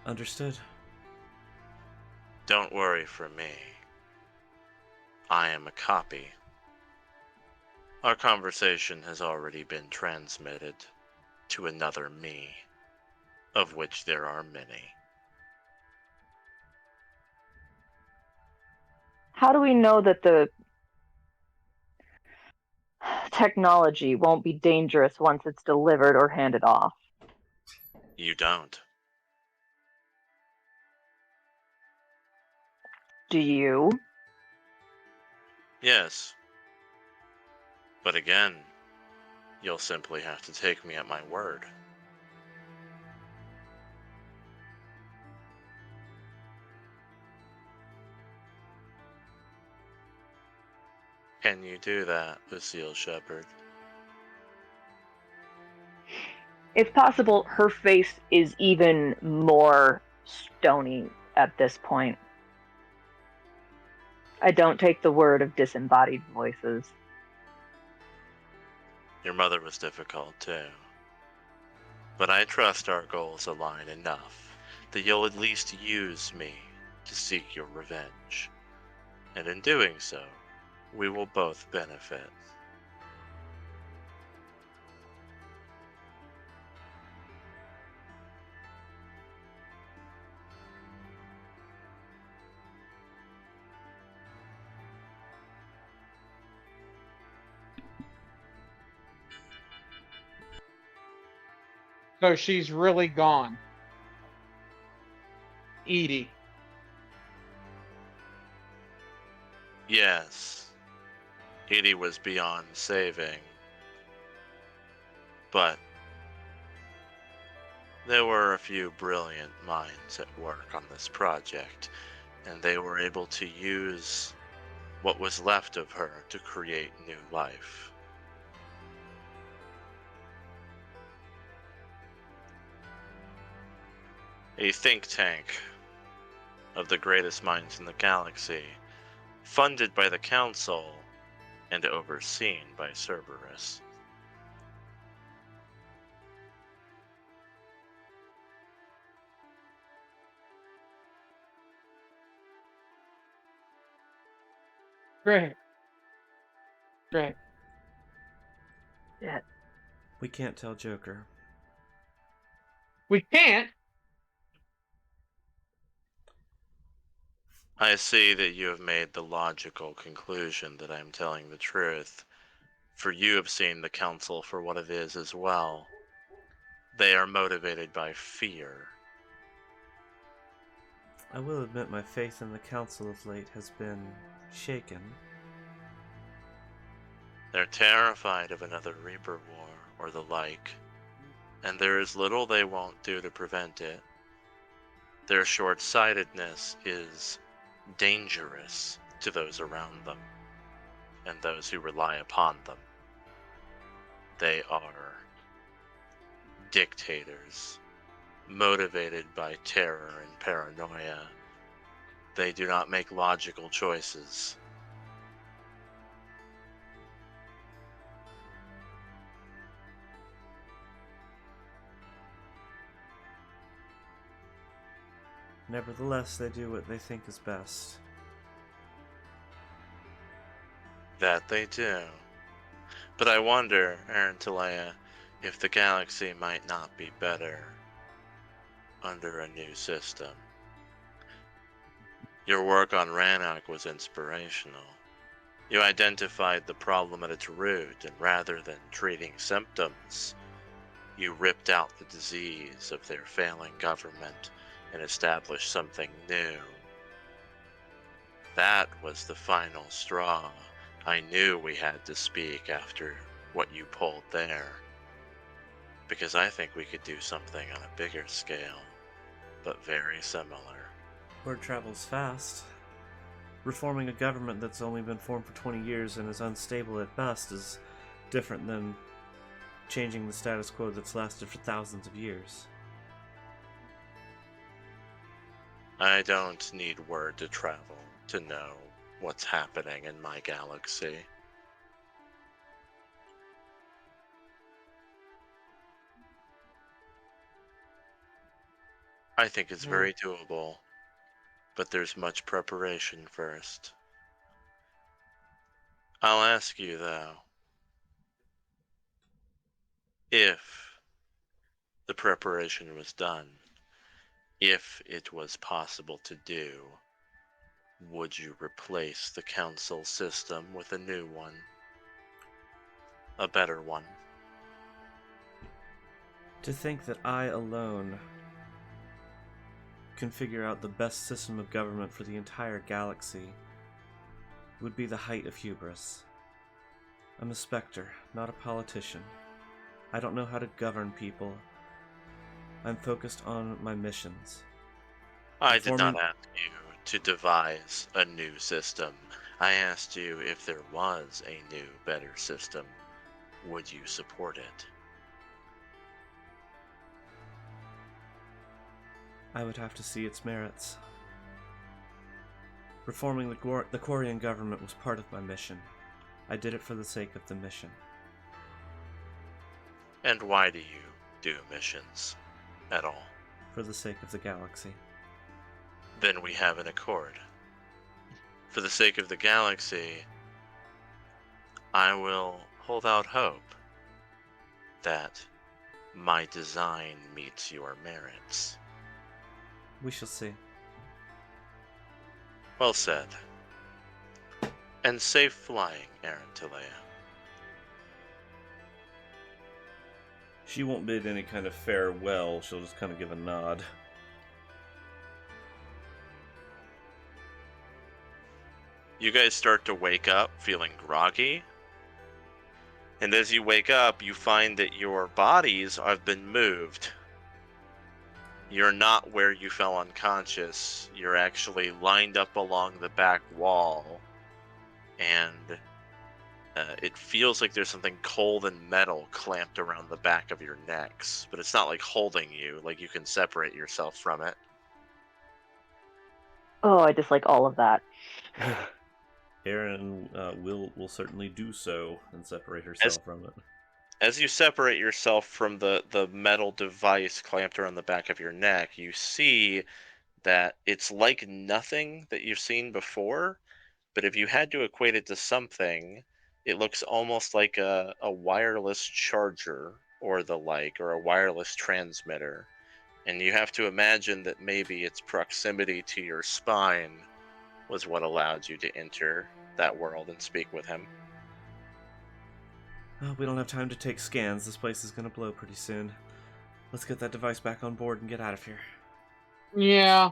B: Understood.
A: Don't worry for me. I am a copy. Our conversation has already been transmitted to another me, of which there are many.
C: How do we know that the technology won't be dangerous once it's delivered or handed off?
A: You don't.
C: Do you?
A: Yes. But again, you'll simply have to take me at my word. Can you do that, Lucille Shepard?
C: It's possible her face is even more stony at this point. I don't take the word of disembodied voices.
A: Your mother was difficult too. But I trust our goals align enough that you'll at least use me to seek your revenge. And in doing so, we will both benefit.
E: So she's really gone. Edie.
A: Yes, Edie was beyond saving. But there were a few brilliant minds at work on this project, and they were able to use what was left of her to create new life. A think tank of the greatest minds in the galaxy, funded by the Council and overseen by Cerberus.
E: Great. Great.
C: Yeah.
B: We can't tell Joker.
E: We can't.
A: I see that you have made the logical conclusion that I am telling the truth, for you have seen the Council for what it is as well. They are motivated by fear.
B: I will admit my faith in the Council of late has been shaken.
A: They're terrified of another Reaper War or the like, and there is little they won't do to prevent it. Their short-sightedness is dangerous to those around them and those who rely upon them. They are dictators motivated by terror and paranoia. They do not make logical choices.
B: Nevertheless, they do what they think is best.
A: That they do. But I wonder, Aryn, if the galaxy might not be better under a new system. Your work on Rannoch was inspirational. You identified the problem at its root, and rather than treating symptoms, you ripped out the disease of their failing government and established something new. That was the final straw. I knew we had to speak after what you pulled there. Because I think we could do something on a bigger scale, but very similar.
B: Word travels fast. Reforming a government that's only been formed for 20 years and is unstable at best is different than changing the status quo that's lasted for thousands of years.
A: I don't need word to travel to know what's happening in my galaxy. I think it's very doable, but there's much preparation first. I'll ask you, though, if the preparation was done, if it was possible to do, would you replace the council system with a new one? A better one?
B: To think that I alone can figure out the best system of government for the entire galaxy would be the height of hubris. I'm a specter, not a politician. I don't know how to govern people. I'm focused on my missions.
A: I did not ask you to devise a new system. I asked you if there was a new, better system. Would you support it?
B: I would have to see its merits. Reforming the Quarian government was part of my mission. I did it for the sake of the mission.
A: And why do you do missions at all?
B: For the sake of the galaxy.
A: Then we have an accord. For the sake of the galaxy, I will hold out hope that my design meets your merits.
B: We shall see.
A: Well said. And safe flying, Aryn.
B: She won't bid any kind of farewell, she'll just kind of give a nod.
A: You guys start to wake up feeling groggy. And as you wake up, you find that your bodies have been moved. You're not where you fell unconscious. You're actually lined up along the back wall. And it feels like there's something cold and metal clamped around the back of your necks. But it's not like holding you, like you can separate yourself from it.
C: Oh, I dislike all of that.
B: Aryn will certainly do so and separate herself from it.
A: As you separate yourself from the metal device clamped around the back of your neck, you see that it's like nothing that you've seen before, but if you had to equate it to something, it looks almost like a wireless charger or the like, or a wireless transmitter. And you have to imagine that maybe its proximity to your spine was what allowed you to enter that world and speak with him.
B: Oh, we don't have time to take scans. This place is going to blow pretty soon. Let's get that device back on board and get out of here.
E: Yeah.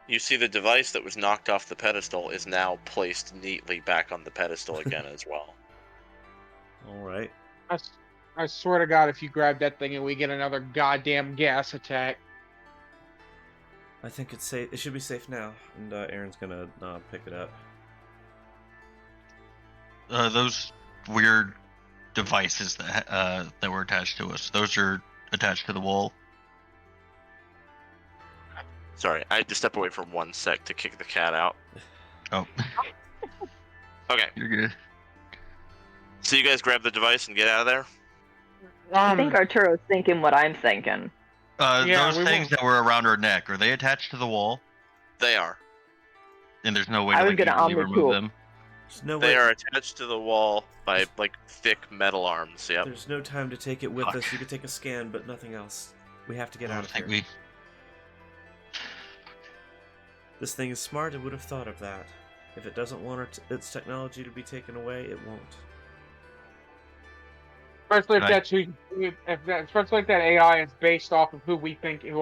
A: You see the device that was knocked off the pedestal is now placed neatly back on the pedestal again as well.
B: Alright.
E: I swear to God, if you grab that thing and we get another goddamn gas attack.
B: I think it's safe. It should be safe now. And Aryn's going to pick it up.
D: Those weird devices that were attached to us, those are attached to the wall.
A: Sorry, I had to step away for 1 sec to kick the cat out.
D: Oh,
A: Okay,
D: you're good.
A: so you guys grab the device and get out of there?
C: I think Arturo's thinking what I'm thinking.
E: Yeah,
D: Those
E: we
D: things that were around her neck, are they attached to the wall?
A: They are.
D: And there's no way
C: I
D: to
C: was
D: like
C: gonna
D: easily
C: omni
D: remove
C: tool.
D: them?
B: There's no
A: They
B: way.
A: are attached to the wall by, like, thick metal arms, yep.
B: There's no time to take it with
D: Fuck.
B: us. You could take a scan, but nothing else. We have to get
D: I
B: out
D: don't
B: of
D: think
B: here.
D: we.
B: This thing is smart. It would have thought of that. If it doesn't want its technology to be taken away, it won't.
E: Especially if
D: Right.
E: that's especially if that AI is based off of who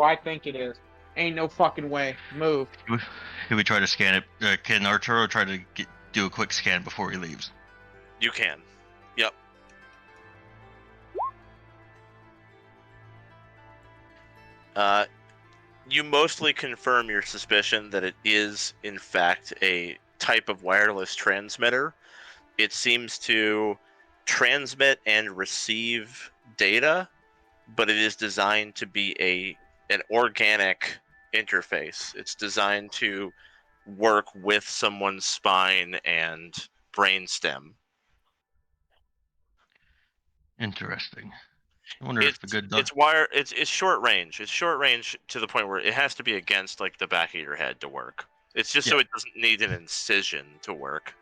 E: I think it is. Ain't no fucking way. Move.
D: Can we try to scan it? Can Arturo try to do a quick scan before he leaves?
A: You can. Yep. You mostly confirm your suspicion that it is, in fact, a type of wireless transmitter. It seems to transmit and receive data, but it is designed to be an organic interface. It's designed to work with someone's spine and brainstem.
D: Interesting. I wonder if the good
A: It's short range. It's short range to the point where it has to be against like the back of your head to work. It's just so it doesn't need an incision to work.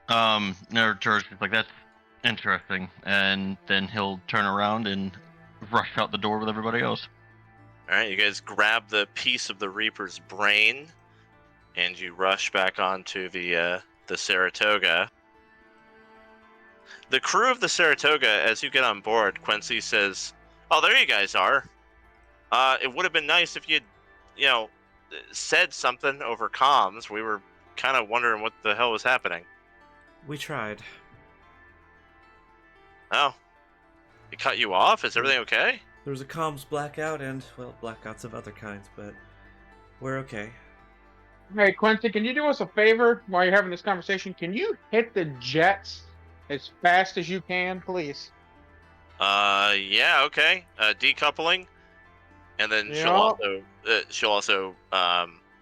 D: Arturo's just like, that's interesting, and then he'll turn around and rush out the door with everybody else.
A: All right, you guys grab the piece of the Reaper's brain, and you rush back onto the Saratoga. The crew of the Saratoga, as you get on board, Quincy says, "Oh, there you guys are. It would have been nice if you'd, said something over comms. We were kind of wondering what the hell was happening."
B: We tried.
A: Oh, it cut you off? Is everything okay?
B: There was a comms blackout and, well, blackouts of other kinds, but we're okay.
E: Hey, Quincy, can you do us a favor while you're having this conversation? Can you hit the jets as fast as you can, please?
A: Yeah, okay. Decoupling, and then she'll also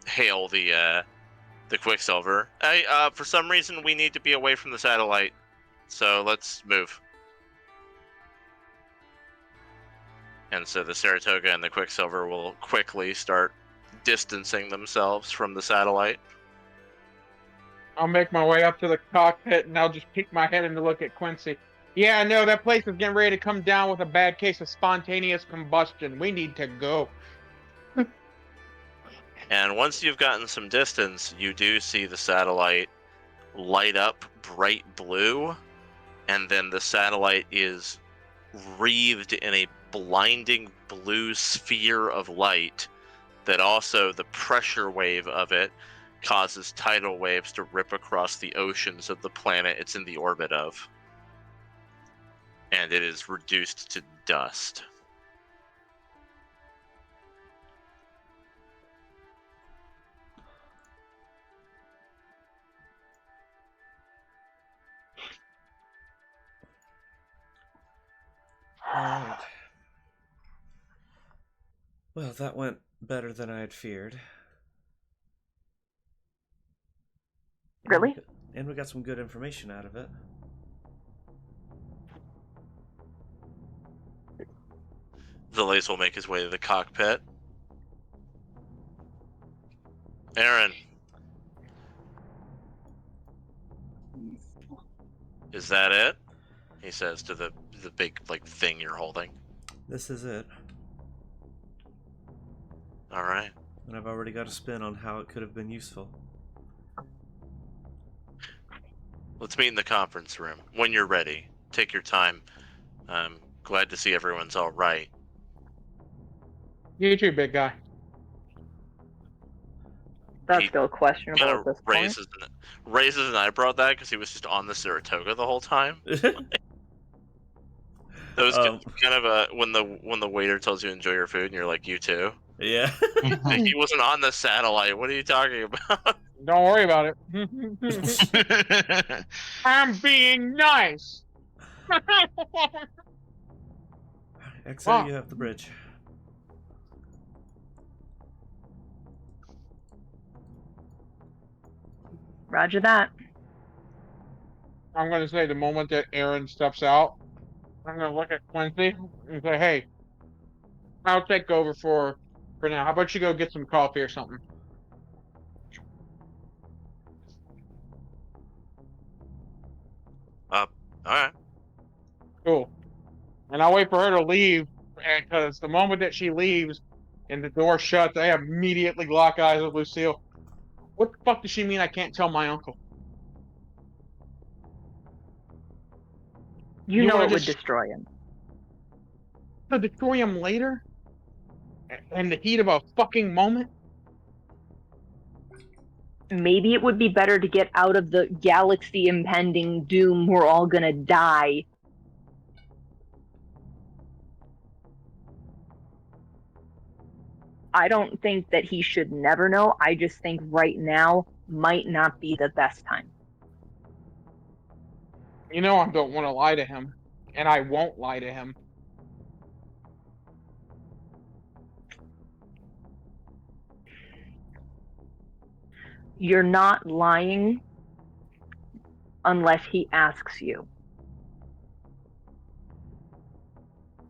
A: hail the Quicksilver. Hey, for some reason we need to be away from the satellite, so let's move. And so the Saratoga and the Quicksilver will quickly start distancing themselves from the satellite.
E: I'll make my way up to the cockpit and I'll just peek my head in to look at Quincy. Yeah, no, that place is getting ready to come down with a bad case of spontaneous combustion. We need to go.
A: And once you've gotten some distance, you do see the satellite light up bright blue, and then the satellite is wreathed in a blinding blue sphere of light that also the pressure wave of it causes tidal waves to rip across the oceans of the planet it's in the orbit of. And it is reduced to dust.
B: Alright. Well, that went better than I had feared.
C: Really?
B: And we got some good information out of it.
A: Valace will make his way to the cockpit. Aryn. Is that it? He says to the big thing you're holding.
B: This is it.
A: Alright.
B: And I've already got a spin on how it could have been useful.
A: Let's meet in the conference room. When you're ready. Take your time. I'm glad to see everyone's alright.
E: You too, big guy.
C: That's
A: He
C: still questionable
A: Kind
C: at this
A: of
C: point.
A: raises an eyebrow at that because he was just on the Saratoga the whole time. That was kind of when the waiter tells you to enjoy your food and you're like, you too.
B: Yeah.
A: He wasn't on the satellite. What are you talking about?
E: Don't worry about it. I'm being nice.
B: Exo,
E: Wow.
B: you have the bridge.
C: Roger that.
E: I'm gonna say the moment that Aryn steps out, I'm gonna look at Quincy and say, "Hey, I'll take over for now. How about you go get some coffee or something?"
A: All right.
E: Cool. And I'll wait for her to leave, because the moment that she leaves and the door shuts, I immediately lock eyes with Lucille. What the fuck does she mean I can't tell my uncle?
C: You
E: You
C: know
E: want
C: it
E: to
C: would
E: just
C: destroy him.
E: destroy him later? In the heat of a fucking moment?
C: Maybe it would be better to get out of the galaxy impending doom. We're all gonna die. I don't think that he should never know. I just think right now might not be the best time.
E: You know I don't want to lie to him, and I won't lie to him.
C: You're not lying unless he asks you.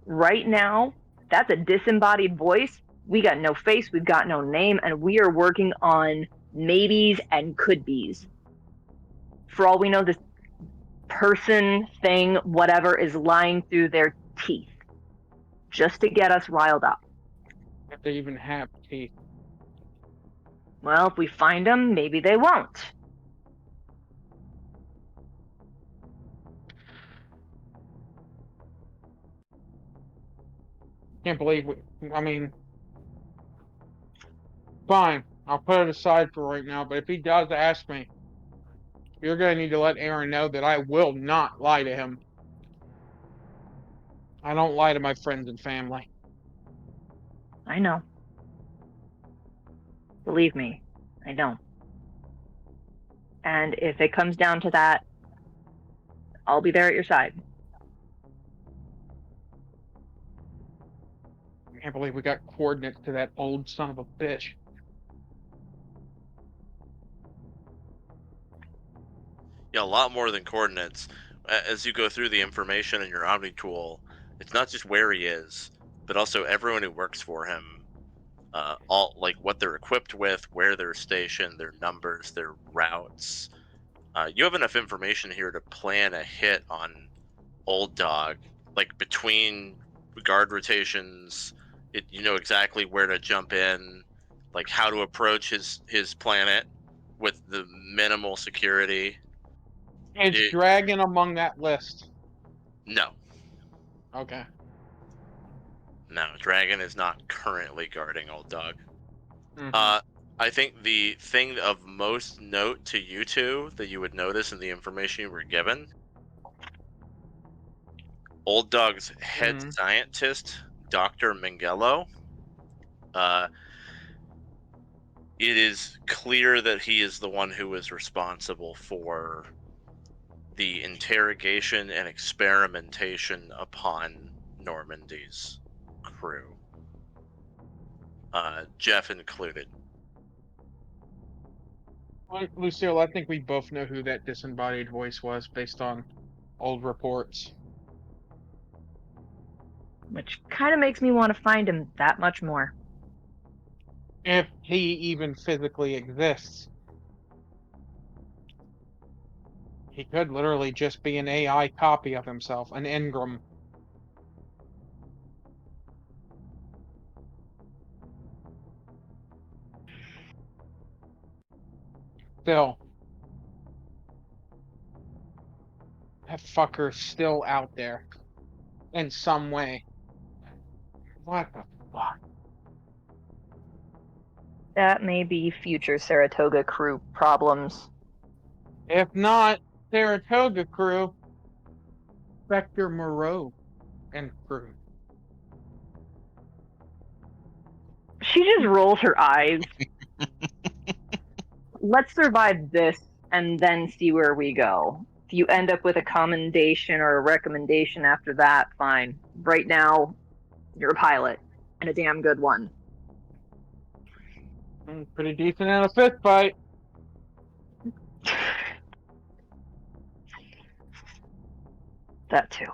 C: Right now, that's a disembodied voice. We got no face, we've got no name, and we are working on maybes and could be's. For all we know, this person, thing, whatever is lying through their teeth just to get us riled up.
E: If they even have teeth.
C: Well, if we find them, maybe they won't.
E: Can't believe I mean, fine. I'll put it aside for right now, but if he does ask me, you're gonna need to let Aryn know that I will not lie to him. I don't lie to my friends and family.
C: I know. Believe me, I don't. And if it comes down to that, I'll be there at your side.
E: I can't believe we got coordinates to that old son of a bitch.
A: Yeah, a lot more than coordinates. As you go through the information in your Omni tool, it's not just where he is, but also everyone who works for him. All like what they're equipped with, where they're stationed, their numbers, their routes. You have enough information here to plan a hit on Old Dog, like between guard rotations. You know exactly where to jump in, like how to approach his planet with the minimal security.
E: It's Dragon among that list.
A: No,
E: Okay.
A: no, Dragon is not currently guarding Old Dog.
E: Mhm.
A: I think the thing of most note to you two that you would notice in the information you were given, Old Dog's head
E: Mhm.
A: scientist, Dr. Mingello, uh, it is clear that he is the one who is responsible for the interrogation and experimentation upon Normandy's crew, Jeff included.
E: Lucille, I think we both know who that disembodied voice was based on old reports.
C: Which kind of makes me want to find him that much more.
E: If he even physically exists. He could literally just be an AI copy of himself, an Engram. Still, that fucker's still out there in some way. What the fuck?
C: That may be future Saratoga crew problems.
E: If not, Saratoga crew, Spectre Moreau and crew.
C: She just rolls her eyes. Let's survive this and then see where we go. If you end up with a commendation or a recommendation after that, fine. Right now, You're a pilot, and a damn good one.
E: Pretty decent in a fist fight.
C: That too.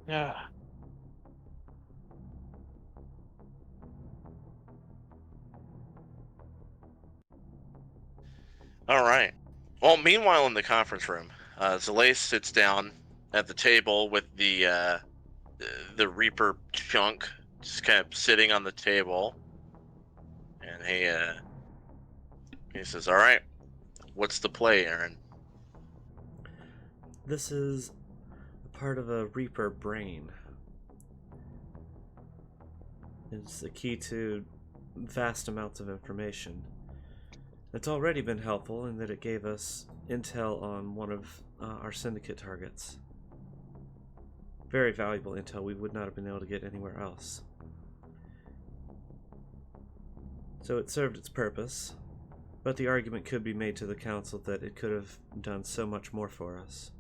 E: Yeah.
A: All right. Well, meanwhile, in the conference room, Zalace sits down at the table with the Reaper chunk just kind of sitting on the table, and he says, "All right, what's the play, Aryn?"
B: This is a part of a Reaper brain. It's the key to vast amounts of information. It's already been helpful in that it gave us intel on one of our syndicate targets. Very valuable intel we would not have been able to get anywhere else. So it served its purpose, but the argument could be made to the Council that it could have done so much more for us.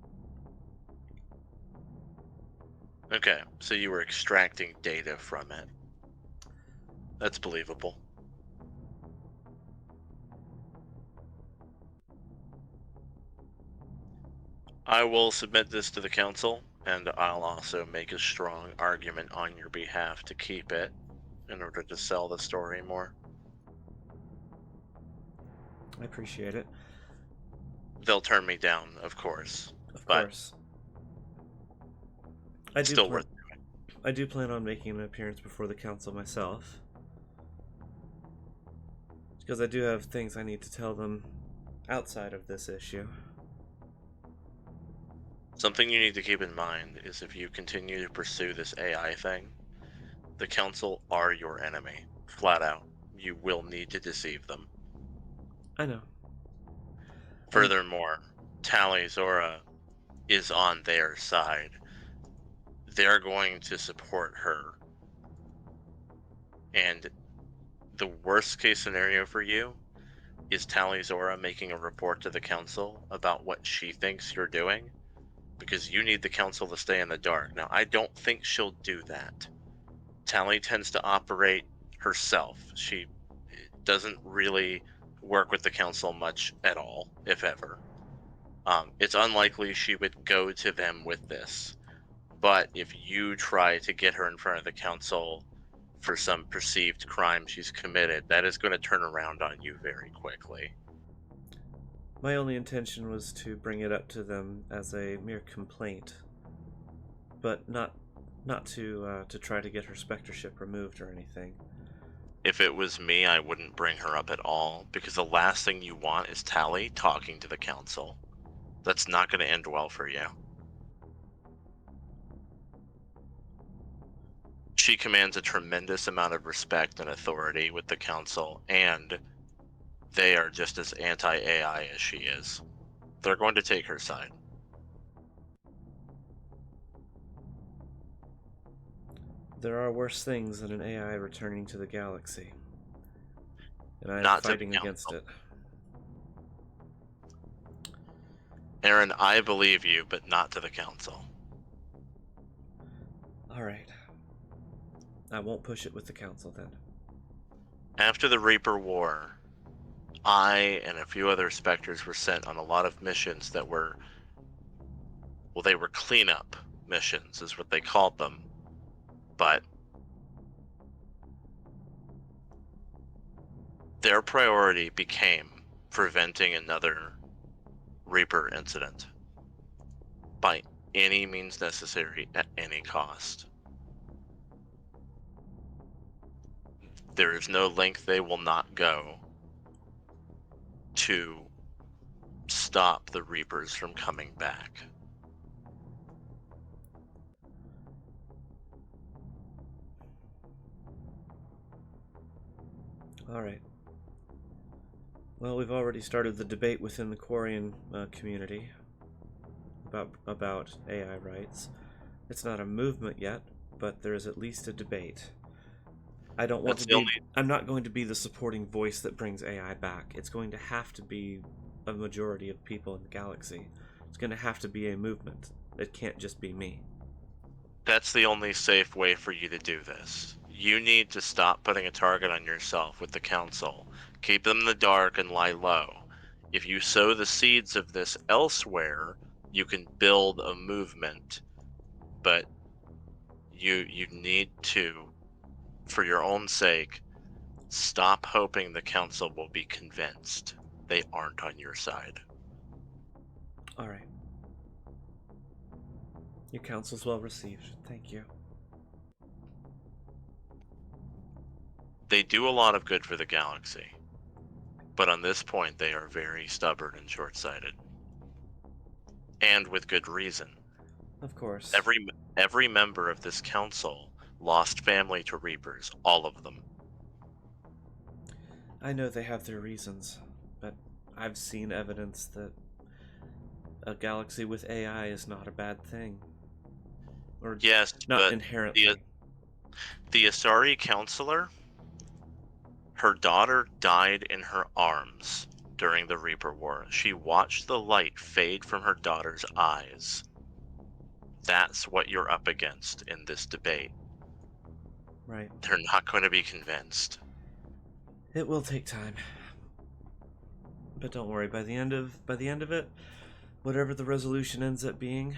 A: Okay, so you were extracting data from it. That's believable. I will submit this to the council, and I'll also make a strong argument on your behalf to keep it in order to sell the story more.
B: I appreciate it.
A: They'll turn me down, of course.
B: Of
A: But
B: course. I do
A: still worth
B: I do plan on making an appearance before the council myself. Because I do have things I need to tell them outside of this issue.
A: Something you need to keep in mind is if you continue to pursue this AI thing, the council are your enemy. Flat out. You will need to deceive them.
B: I know.
A: Furthermore, Tali Zora is on their side. They're going to support her. And the worst case scenario for you is Tali Zora making a report to the council about what she thinks you're doing, because you need the council to stay in the dark. Now, I don't think she'll do that. Tali tends to operate herself. She doesn't really work with the council much at all, if ever. It's unlikely she would go to them with this. But if you try to get her in front of the council for some perceived crime she's committed, that is going to turn around on you very quickly.
B: My only intention was to bring it up to them as a mere complaint, but not to try to get her spectership removed or anything.
A: If it was me, I wouldn't bring her up at all, because the last thing you want is Tali talking to the council. That's not going to end well for you. She commands a tremendous amount of respect and authority with the council, and they are just as anti-AI as she is. They're going to take her side.
B: There are worse things than an AI returning to the galaxy, and I am
A: Not to the
B: fighting against
A: council.
B: it.
A: Aryn, I believe you, but not to the council.
B: Alright. I won't push it with the council then.
A: After the Reaper War, I and a few other Spectres were sent on a lot of missions that were, well, they were cleanup missions, is what they called them. But their priority became preventing another Reaper incident by any means necessary at any cost. There is no length they will not go to stop the Reapers from coming back.
B: Alright. Well, we've already started the debate within the Quarian community about AI rights. It's not a movement yet, but there is at least a debate. I don't want
A: That's
B: to
A: the
B: be.
A: only-
B: I'm not going to be the supporting voice that brings AI back. It's going to have to be a majority of people in the galaxy. It's going to have to be a movement. It can't just be me.
A: That's the only safe way for you to do this. You need to stop putting a target on yourself with the council. Keep them in the dark and lie low. If you sow the seeds of this elsewhere, you can build a movement. But you need to, for your own sake, stop hoping the council will be convinced. They aren't on your side.
B: All right. Your counsel's well received. Thank you.
A: They do a lot of good for the galaxy. But on this point, they are very stubborn and short-sighted. And with good reason.
B: Of course.
A: Every member of this council lost family to Reapers, all of them.
B: I know they have their reasons, but I've seen evidence that a galaxy with AI is not a bad thing. Or
A: yes,
B: not
A: but
B: inherently.
A: The Asari counselor, her daughter died in her arms during the Reaper War. She watched the light fade from her daughter's eyes. That's what you're up against in this debate.
B: Right.
A: They're not going to be convinced.
B: It will take time. But don't worry, by the end of it, whatever the resolution ends up being,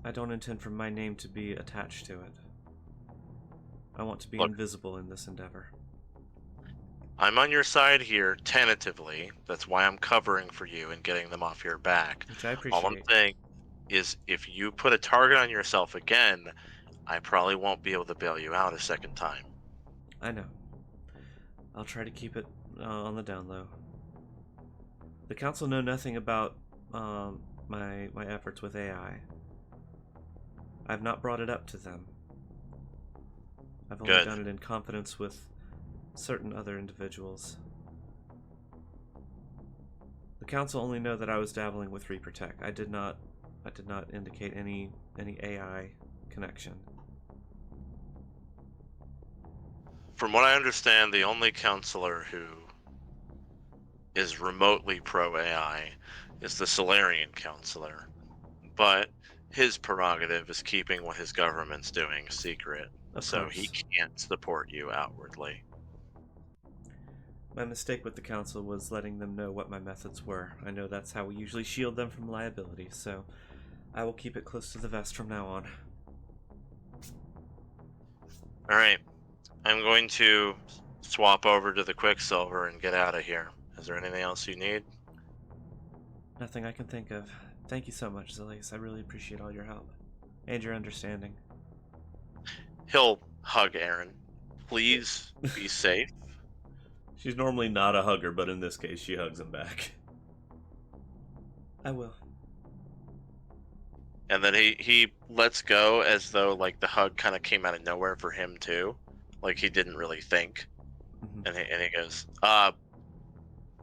B: I don't intend for my name to be attached to it. I want to be invisible in this endeavor.
A: I'm on your side here, tentatively. That's why I'm covering for you and getting them off your back.
B: Which I appreciate.
A: All I'm saying is if you put a target on yourself again, I probably won't be able to bail you out a second time.
B: I know. I'll try to keep it on the down low. The council know nothing about my efforts with AI. I've not brought it up to them. I've only done it in confidence with certain other individuals. The council only know that I was dabbling with Reaper Tech. I did not indicate any AI connection.
A: From what I understand, the only counselor who is remotely pro-AI is the Solarian counselor. But his prerogative is keeping what his government's doing secret. So he can't support you outwardly.
B: My mistake with the council was letting them know what my methods were. I know that's how we usually shield them from liability, so I will keep it close to the vest from now on.
A: Alright. I'm going to swap over to the Quicksilver and get out of here. Is there anything else you need?
B: Nothing I can think of. Thank you so much, Zilius. I really appreciate all your help. And your understanding.
A: He'll hug Aryn. Please be safe.
B: She's normally not a hugger, but in this case, she hugs him back. I will.
A: And then he lets go as though like the hug kind of came out of nowhere for him too. Like he didn't really think.
B: Mm-hmm.
A: And he goes,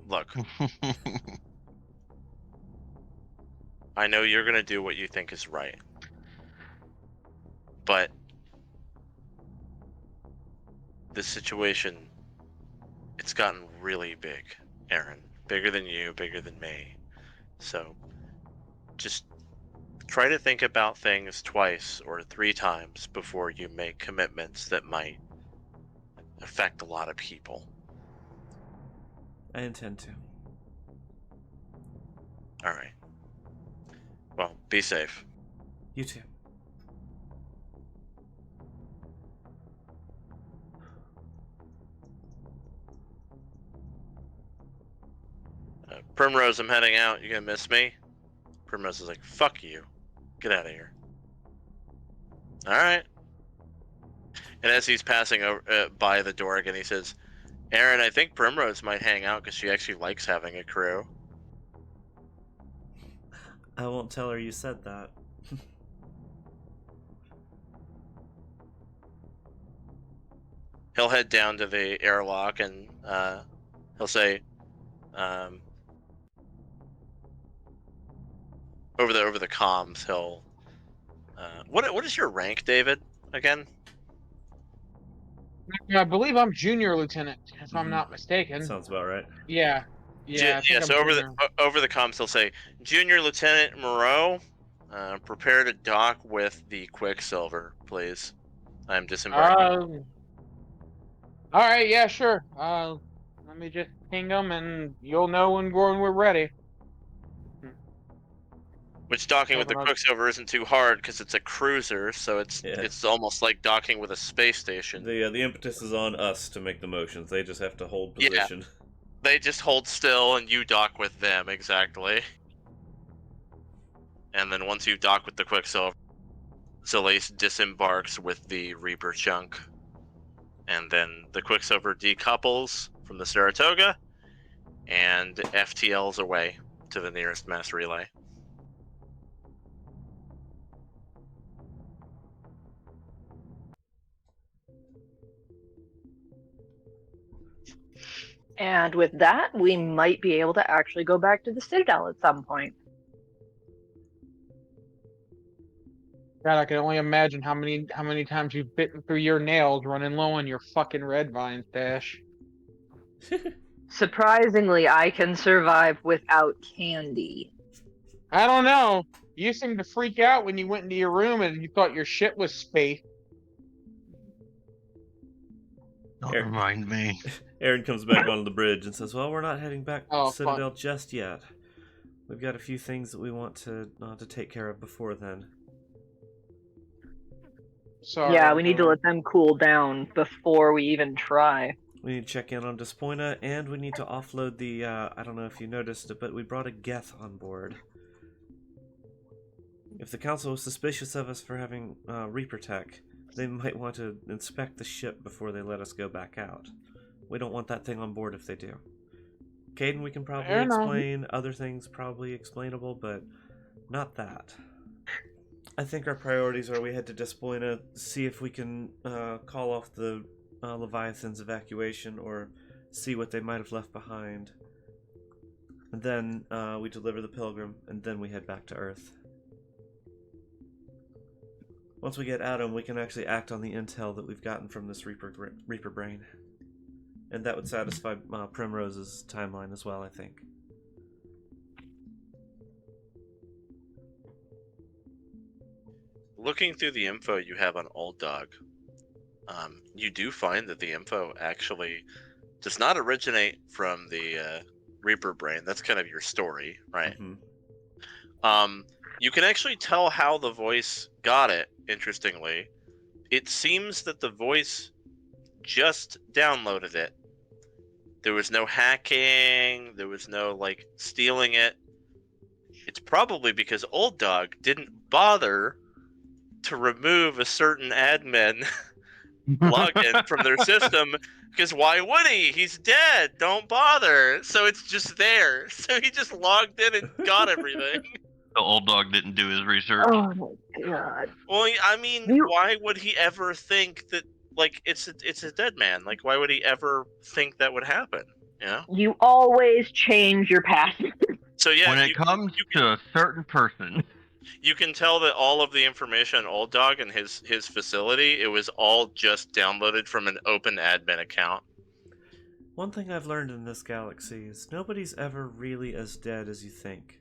A: look. I know you're going to do what you think is right. But this situation, it's gotten really big, Aryn. Bigger than you, bigger than me. So just try to think about things twice or 3 times before you make commitments that might affect a lot of people.
B: I intend to.
A: All right. Well, be safe.
B: You too.
A: Primrose, I'm heading out. You gonna miss me? Primrose is like, fuck you. Get out of here. Alright. And as he's passing over, by the door again, he says, Aryn, I think Primrose might hang out because she actually likes having a crew.
B: I won't tell her you said that.
A: He'll head down to the airlock and he'll say, over the comms, he'll what is your rank, David, again?
E: I believe I'm junior lieutenant, if I'm not mistaken.
B: Sounds about right.
E: Yeah. Yeah.
A: So over the comms, he'll say, Junior Lieutenant Moreau, Prepare to dock with the Quicksilver, please. I'm disembarking.
E: All right, yeah, sure. Let me just ping them, and you'll know when we're ready.
A: Which docking with the
E: Having a-
A: Quicksilver isn't too hard because it's a cruiser, so it's
B: Yeah.
A: it's almost like docking with a space station.
B: The impetus is on us to make the motions. They just have to hold
A: Yeah.
B: position.
A: They just hold still and you dock with them, exactly. And then once you dock with the Quicksilver, Zalace disembarks with the Reaper chunk. And then the Quicksilver decouples from the Saratoga and FTLs away to the nearest mass relay.
C: And with that, we might be able to actually go back to the Citadel at some point.
E: God, I can only imagine how many times you've bitten through your nails running low on your fucking red vine stash.
C: Surprisingly, I can survive without candy.
E: I don't know. You seemed to freak out when you went into your room and you thought your shit was space.
D: Don't
B: Here.
D: remind me.
B: Aryn comes back onto the bridge and says, "Well, we're not heading back to
E: Oh,
B: the Citadel just yet. We've got a few things that we want to take care of before then."
E: Sorry.
C: Yeah, we need to let them cool down before we even try.
B: We need to check in on Despoina, and we need to offload the, I don't know if you noticed it, but we brought a Geth on board. If the Council was suspicious of us for having Reaper tech, they might want to inspect the ship before they let us go back out. We don't want that thing on board if they do. Caden, we can probably
E: Fair enough.
B: explain. Other things probably explainable, but not that. I think our priorities are we head to Despoina, see if we can call off the Leviathan's evacuation or see what they might have left behind. And then we deliver the Pilgrim, and then we head back to Earth. Once we get Adam, we can actually act on the intel that we've gotten from this Reaper brain. And that would satisfy Primrose's timeline as well, I think.
A: Looking through the info you have on Old Dog, you do find that the info actually does not originate from the Reaper brain. That's kind of your story, right?
B: Mm-hmm.
A: You can actually tell how the voice got it, interestingly. It seems that the voice just downloaded it. There was no hacking, there was no, like, stealing it. It's probably because Old Dog didn't bother to remove a certain admin login from their system, because why would he? He's dead. Don't bother. So it's just there. So he just logged in and got everything.
D: The old dog didn't do his research.
C: Oh my god.
A: Well, I mean, why would he ever think that, like, it's a dead man? Like, why would he ever think that would happen? You know?
C: You always change your password.
A: So yeah,
D: When it comes to a certain person.
A: you can tell that all of the information on Old Dog and his facility, it was all just downloaded from an open admin account.
B: One thing I've learned in this galaxy is nobody's ever really as dead as you think.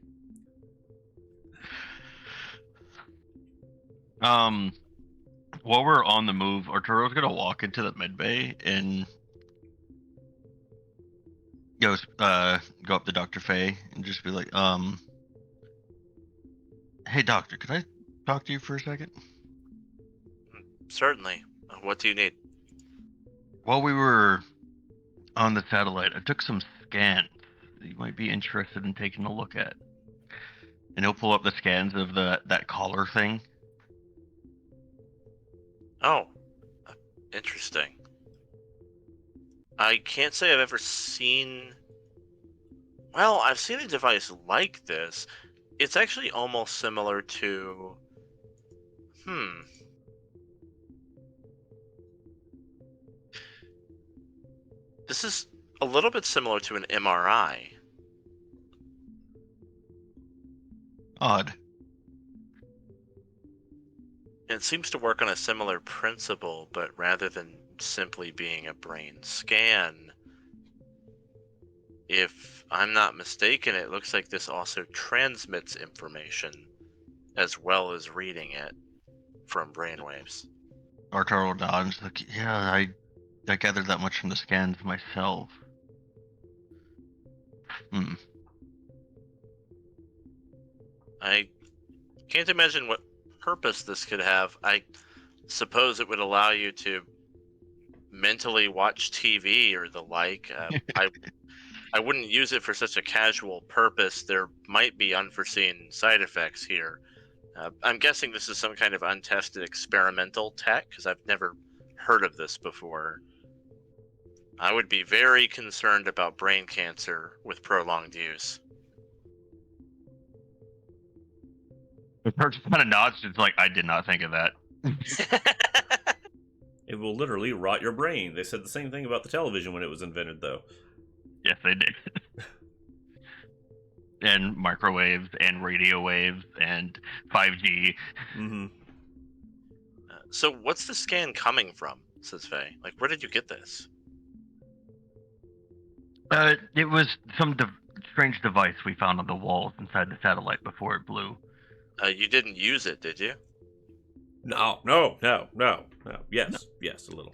D: While we're on the move, Arturo's gonna walk into the med bay and go up to Dr. Faye and just be like, hey doctor, could I talk to you for a second?
A: Certainly. What do you need?
D: While we were on the satellite, I took some scans that you might be interested in taking a look at. And he'll pull up the scans of that collar thing.
A: Oh, interesting. I can't say I've ever seen... Well, I've seen a device like this. It's actually almost similar to... This is a little bit similar to an MRI.
D: Odd.
A: It seems to work on a similar principle, but rather than simply being a brain scan, if I'm not mistaken, it looks like this also transmits information as well as reading it from brainwaves.
D: Arturo nods. Like, yeah, I gathered that much from the scans myself. Hmm.
A: I can't imagine what purpose this could have. I suppose it would allow you to mentally watch TV or the like. I wouldn't use it for such a casual purpose. There might be unforeseen side effects here. I'm guessing this is some kind of untested experimental tech, because I've never heard of this before. I would be very concerned about brain cancer with prolonged use.
D: The person kind of nods. It's like, I did not think of that.
B: It will literally rot your brain. They said the same thing about the television when it was invented, though.
D: Yes, they did. And microwaves and radio waves and 5G.
B: Mm-hmm.
A: So what's the scan coming from, says Faye? Like, where did you get this?
D: It was some strange device we found on the walls inside the satellite before it blew.
A: You didn't use it, did you?
B: No. Yes, a little.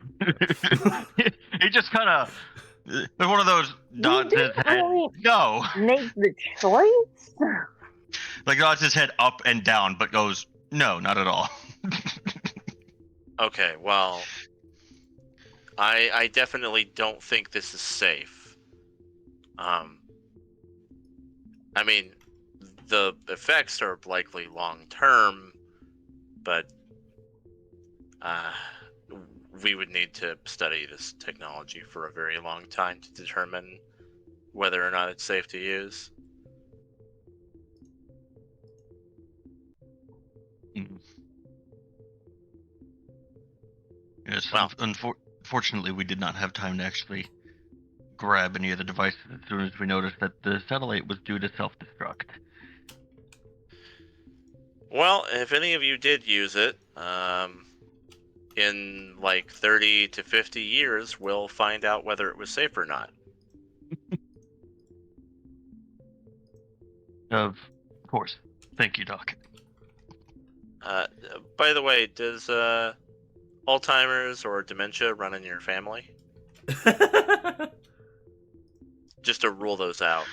D: He just kind of, like one of those nods his
C: didn't
D: head.
C: really
D: No,
C: Make the choice?
D: like nods his head up and down, but goes, no, not at all.
A: Okay, well, I definitely don't think this is safe. I mean, the effects are likely long term, but we would need to study this technology for a very long time to determine whether or not it's safe to use.
D: Yes,
A: Well.
D: unfortunately, we did not have time to actually grab any of the devices as soon as we noticed that the satellite was due to self-destruct.
A: Well, if any of you did use it, in like 30 to 50 years, we'll find out whether it was safe or not.
D: Of course. Thank you, Doc.
A: By the way, does Alzheimer's or dementia run in your family? Just to rule those out.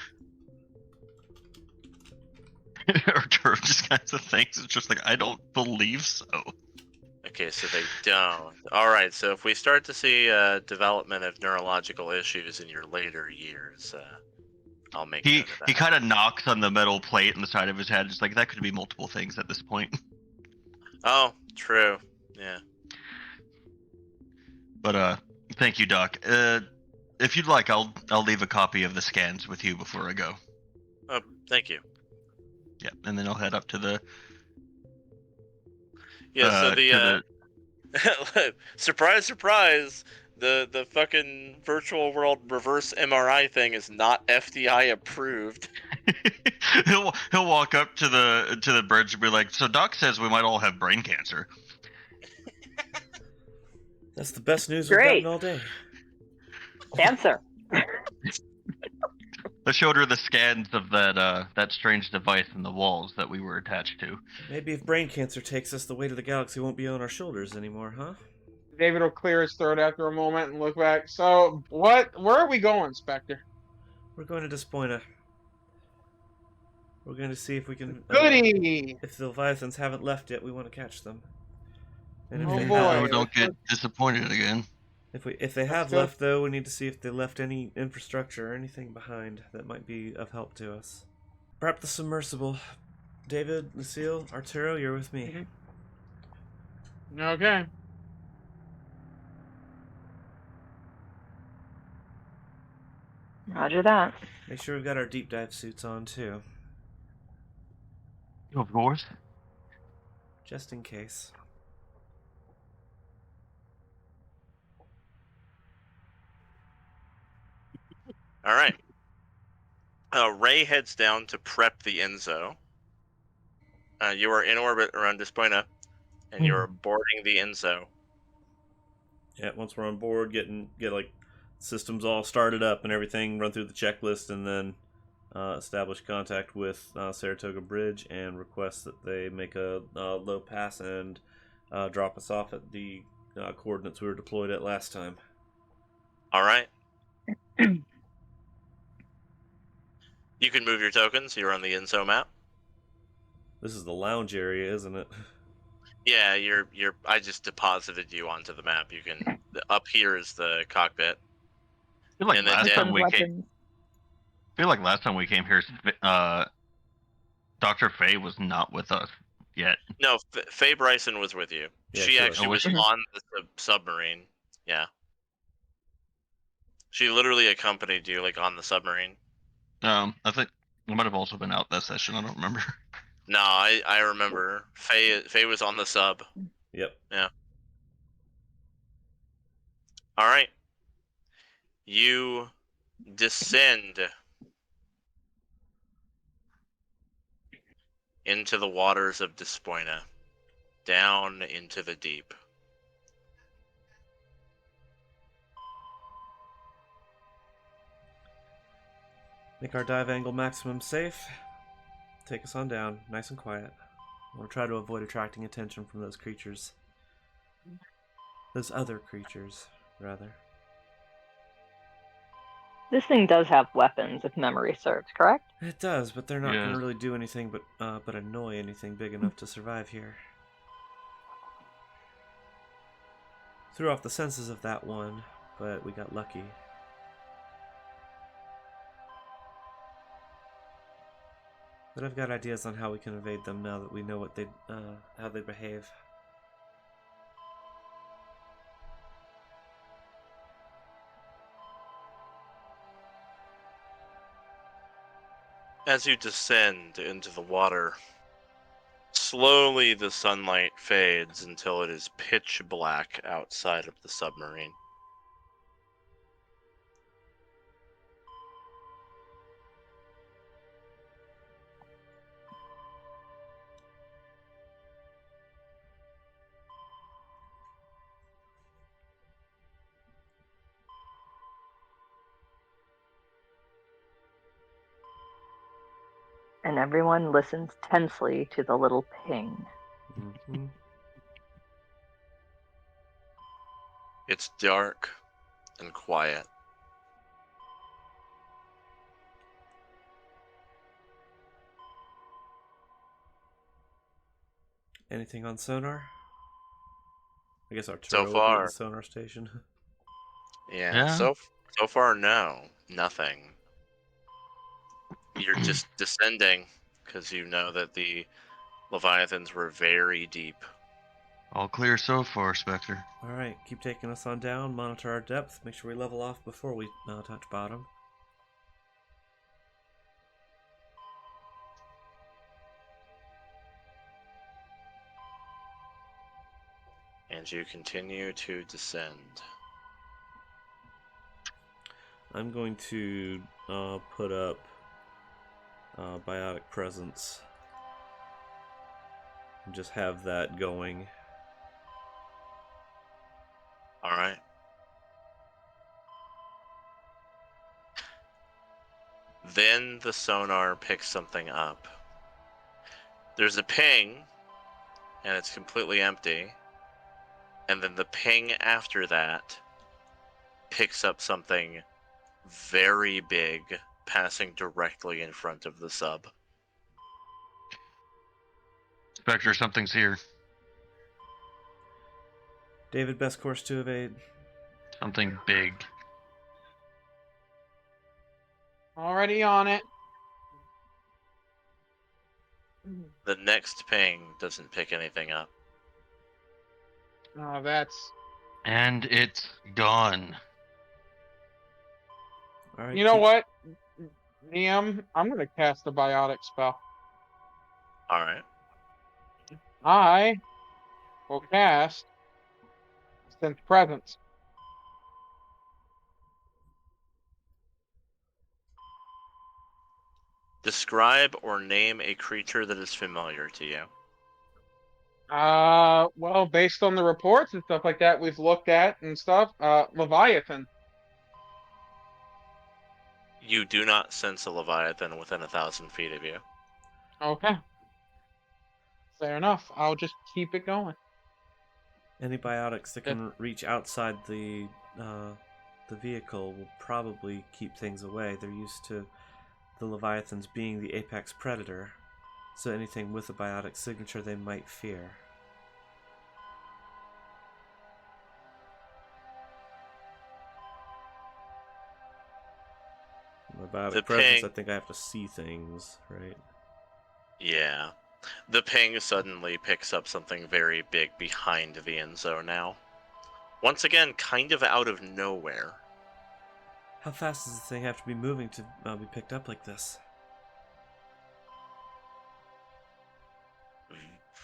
D: Arturo just kinds of thinks it's just like, I don't believe so.
A: Okay, so they don't. All right, so if we start to see development of neurological issues in your later years, I'll make
D: He
A: note of that.
D: he kind of knocks on the metal plate on the side of his head, just like that could be multiple things at this point.
A: Oh, true. Yeah.
D: But thank you, Doc. If you'd like, I'll leave a copy of the scans with you before I go.
A: Oh, thank you.
D: Yeah, and then I'll head up to the.
A: Yeah. So
D: to
A: surprise, surprise. The fucking virtual world reverse MRI thing is not FDI approved.
D: he'll walk up to the bridge and be like, "So Doc says we might all have brain cancer."
B: That's the best news we've
C: Great.
B: gotten all day.
C: Cancer.
D: I showed her the scans of that strange device in the walls that we were attached to.
B: Maybe if brain cancer takes us, the weight of the galaxy won't be on our shoulders anymore, huh?
E: David will clear his throat after a moment and look back. So, where are we going, Spectre?
B: We're going to Despoina. We're going to see if we can...
E: Goody!
B: if the Leviathans haven't left yet, we want to catch them. And if
E: Oh
B: they
E: boy.
B: have,
D: So don't get disappointed again.
B: if they have
E: go.
B: left, though, we need to see if they left any infrastructure or anything behind that might be of help to us. Perhaps the submersible. David, Lucille, Arturo, you're with me.
E: Okay.
C: Roger that.
B: Make sure we've got our deep dive suits on, too.
D: Of course.
B: Just in case.
A: All right. Ray heads down to prep the Enzo. You are in orbit around Despoina, and you are boarding the Enzo.
B: Yeah, once we're on board, get like systems all started up and everything, run through the checklist, and then establish contact with Saratoga Bridge and request that they make a low pass and drop us off at the coordinates we were deployed at last time.
A: All right. You can move your tokens. You're on the INSO map.
B: This is the lounge area, isn't it?
A: Yeah, you're. I just deposited you onto the map. You can. Up here is the cockpit.
D: I feel like
A: And then
D: last
A: down-
D: time
C: Some
D: we came.
C: weapons.
D: I feel like last time we came here, Dr. Faye was not with us yet.
A: No, Faye Bryson was with you.
B: Yeah,
A: she
B: she
A: actually
D: was.
A: was on the submarine. Yeah. She literally accompanied you, like, on the submarine.
D: I think I might have also been out that session. I don't remember.
A: No, I remember. Faye was on the sub.
B: Yep.
A: Yeah. All right. You descend into the waters of Despoina, down into the deep.
B: Make our dive angle maximum safe. Take us on down, nice and quiet. We'll try to avoid attracting attention from those creatures. Those other creatures, rather.
C: This thing does have weapons, if memory serves, correct?
B: It does, but they're not going
D: Yeah.
B: to really do anything but annoy anything big enough to survive here. Threw off the senses of that one, but we got lucky. But I've got ideas on how we can evade them now that we know what how they behave.
A: As you descend into the water, slowly the sunlight fades until it is pitch black outside of the submarine.
C: And everyone listens tensely to the little ping.
B: Mm-hmm.
A: It's dark and quiet.
B: Anything on sonar? I guess Arturo
A: So
B: will be at
A: far.
B: the sonar station.
A: Yeah. So far, no, nothing. You're just descending because you know that the Leviathans were very deep.
D: All clear so far, Spectre.
B: Alright, keep taking us on down, monitor our depth, make sure we level off before we touch bottom.
A: And you continue to descend.
B: I'm going to put up biotic presence and just have that going.
A: Alright. Then the sonar picks something up. There's a ping, and it's completely empty. And then the ping after that picks up something very big, passing directly in front of the sub.
D: Spectre, something's here.
B: David, best course to evade.
D: Something big.
E: Already on it.
A: The next ping doesn't pick anything up.
E: Oh, that's...
D: And it's gone.
B: Alright,
E: You know what, Liam? I'm going to cast a biotic spell.
A: Alright.
E: I will cast Sense Presence.
A: Describe or name a creature that is familiar to you.
E: Well, based on the reports and stuff like that we've looked at and stuff, Leviathan.
A: You do not sense a Leviathan within 1,000 feet of you.
E: Okay. Fair enough. I'll just keep it going.
B: Antibiotics that can reach outside the vehicle will probably keep things away. They're used to the Leviathans being the apex predator, so anything with a biotic signature they might fear. My biotic presence, I think I have to see things, right?
A: Yeah. The ping suddenly picks up something very big behind the Enzo now. Once again, kind of out of nowhere.
B: How fast does this thing have to be moving to be picked up like this?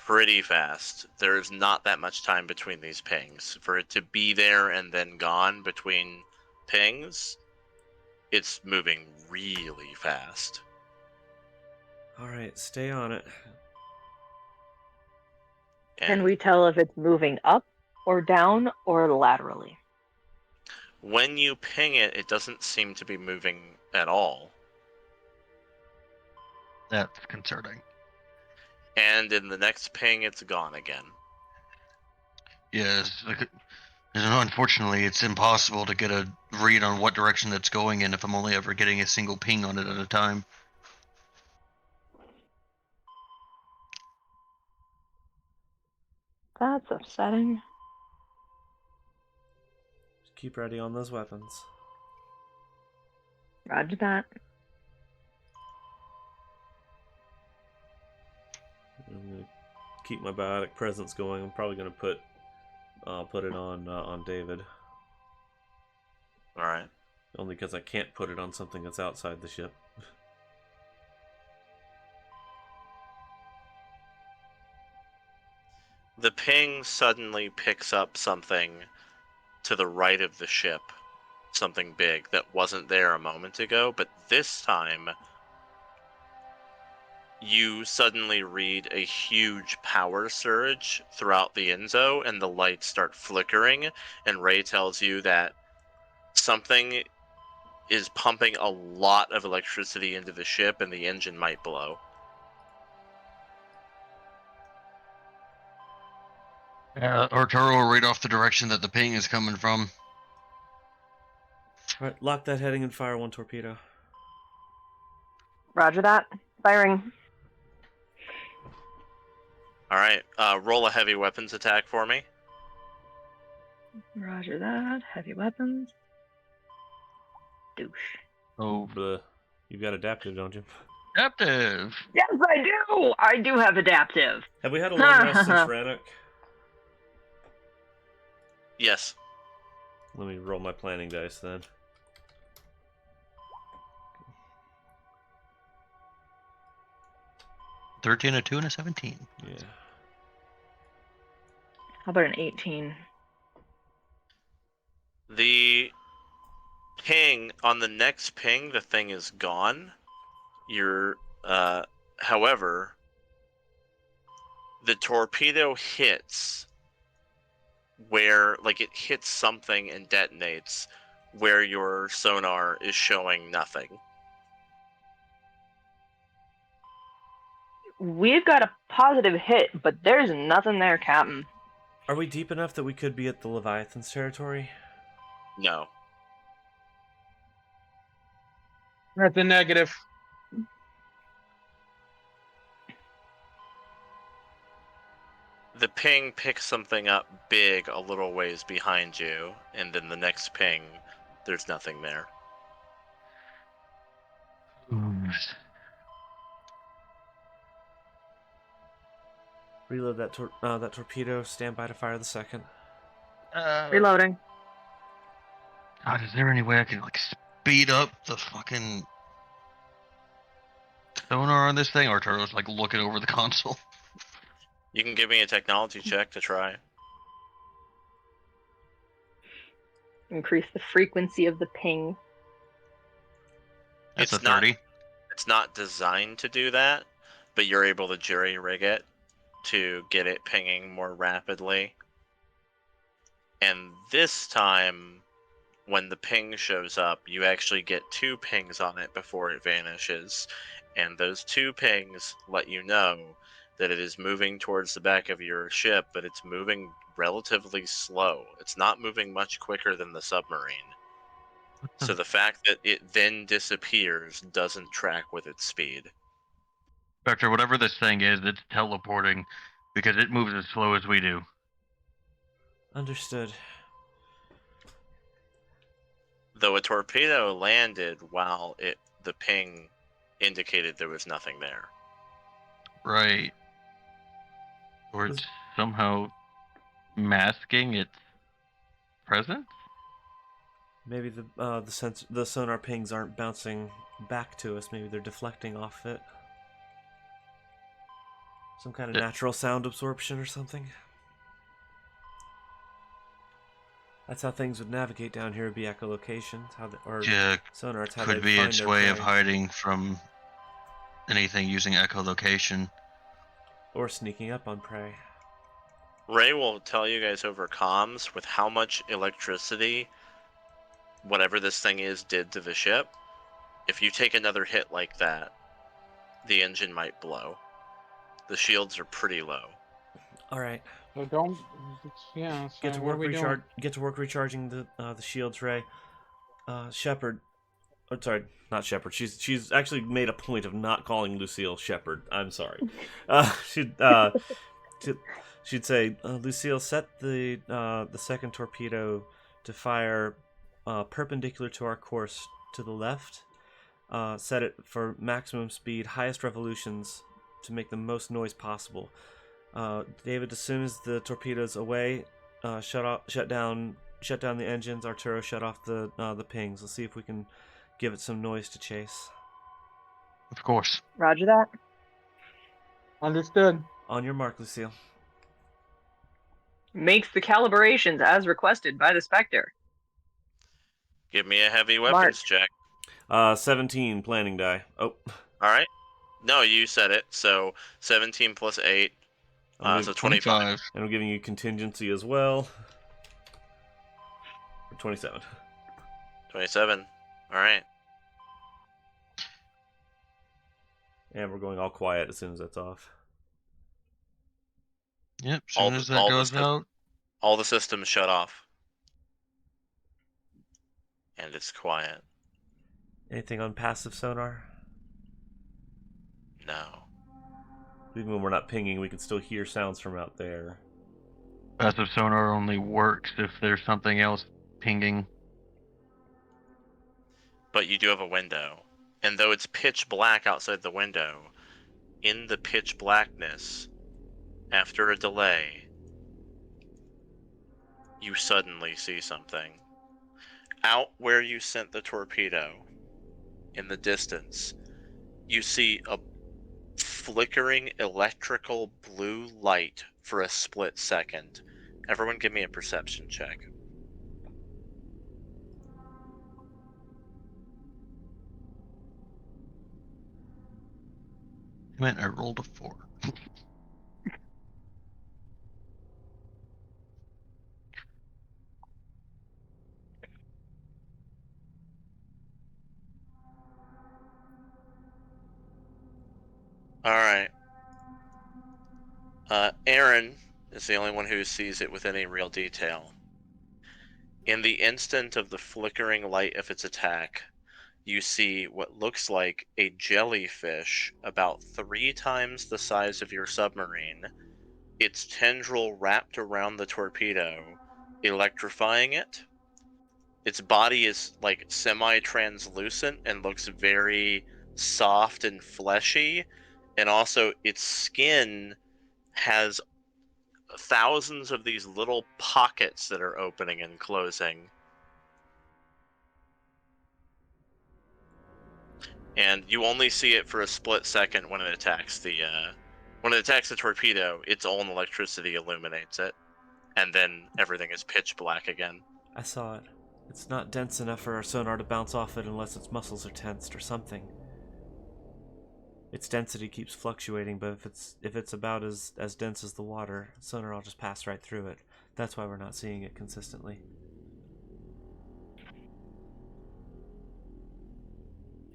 A: Pretty fast. There's not that much time between these pings. For it to be there and then gone between pings, it's moving really fast.
B: Alright, stay on it.
C: Can we tell if it's moving up or down or laterally?
A: When you ping it, it doesn't seem to be moving at all.
D: That's concerning.
A: And in the next ping, it's gone again.
D: Yes. Unfortunately, it's impossible to get a read on what direction that's going in if I'm only ever getting a single ping on it at a time.
C: That's upsetting.
B: Just keep ready on those weapons.
C: Roger that.
B: I'm gonna keep my biotic presence going. I'm probably gonna put it on David.
A: All right.
B: Only because I can't put it on something that's outside the ship.
A: The ping suddenly picks up something to the right of the ship. Something big that wasn't there a moment ago, but this time you suddenly read a huge power surge throughout the Enzo, and the lights start flickering, and Ray tells you that something is pumping a lot of electricity into the ship, and the engine might blow.
D: Arturo will read off the direction that the ping is coming from.
B: Alright, lock that heading and fire one torpedo.
C: Roger that. Firing.
A: Alright, roll a heavy weapons attack for me.
C: Roger that. Heavy weapons. Douche.
D: Oh,
B: Bleh. You've got adaptive, don't you?
D: adaptive!
C: Yes, I do! I do have adaptive.
B: Have we had a long rest since Rannoch?
A: Yes.
B: Let me roll my planning dice then.
D: $13, a 2, and a 17.
B: Yeah.
C: How about an 18?
A: The ping, on the next ping, the thing is gone. However, the torpedo hits where, like, it hits something and detonates where your sonar is showing nothing.
C: We've got a positive hit, but there's nothing there, Captain.
B: Are we deep enough that we could be at the Leviathan's territory?
A: No.
E: That's a negative.
A: The ping picks something up big a little ways behind you, and then the next ping, there's nothing there.
B: Reload that torpedo. Stand by to fire the second.
C: Reloading.
D: God, is there any way I can like speed up the fucking sonar on this thing? Arturo's like looking over the console.
A: You can give me a technology check to try.
C: Increase the frequency of the ping.
D: That's
A: It's
D: a 30.
A: It's not designed to do that, but you're able to jury-rig it to get it pinging more rapidly. And this time, when the ping shows up, you actually get 2 pings on it before it vanishes, and those 2 pings let you know that it is moving towards the back of your ship, but it's moving relatively slow. It's not moving much quicker than the submarine. So the fact that it then disappears doesn't track with its speed.
D: Spectre, whatever this thing is, it's teleporting because it moves as slow as we do.
B: Understood.
A: Though a torpedo landed while the ping indicated there was nothing there.
D: Right. Or it's somehow masking its presence?
B: Maybe the sonar pings aren't bouncing back to us. Maybe they're deflecting off it. Some kind of natural sound absorption or something. That's how things would navigate down here. Would be echolocation, sonar. It's how
D: Could
B: they'd
D: be
B: find
D: its
B: their
D: way of
B: prey.
D: hiding from anything using echolocation.
B: Or sneaking up on prey.
A: Ray will tell you guys over comms with how much electricity whatever this thing is did to the ship. If you take another hit like that, the engine might blow. The shields are pretty low.
B: All right.
E: So don't. Yeah. So
B: Get to
E: what are
B: work
E: we doing?
B: Get to work recharging the shields, Ray. Shepard. Oh, sorry, not Shepard. She's actually made a point of not calling Lucille Shepard. I'm sorry. She'd say, Lucille, set the second torpedo to fire perpendicular to our course to the left. Set it for maximum speed, highest revolutions to make the most noise possible. David, as soon as the torpedo's away, shut down the engines. Arturo, shut off the pings. Let's see if we can give it some noise to chase.
D: Of course.
C: Roger that.
E: Understood.
B: On your mark, Lucille.
C: Makes the calibrations as requested by the Spectre.
A: Give me a heavy weapons check.
B: 17 planning die. Oh.
A: Alright. No, you said it. So 17 plus 8. So 25.
B: And I'm giving you contingency as well. 27.
A: 27. Alright.
B: And we're going all quiet as soon as that's off.
D: Yep, as soon as that goes out.
A: All the systems shut off. And it's quiet.
B: Anything on passive sonar?
A: No.
B: Even when we're not pinging, we can still hear sounds from out there.
D: Passive sonar only works if there's something else pinging.
A: But you do have a window. And though it's pitch black outside the window, in the pitch blackness, after a delay, you suddenly see something. Out where you sent the torpedo, in the distance, you see a flickering electrical blue light for a split second. Everyone give me a perception check.
D: I rolled a 4.
A: Alright. Aryn is the only one who sees it with any real detail. In the instant of the flickering light of its attack, you see what looks like a jellyfish about 3 times the size of your submarine, its tendril wrapped around the torpedo, electrifying it. Its body is like semi-translucent and looks very soft and fleshy, and also its skin has thousands of these little pockets that are opening and closing. And you only see it for a split second when it attacks the torpedo. Its own electricity illuminates it, and then everything is pitch black again.
B: I saw it. It's not dense enough for our sonar to bounce off it unless its muscles are tensed or something. Its density keeps fluctuating, but if it's about as dense as the water, sonar will just pass right through it. That's why we're not seeing it consistently.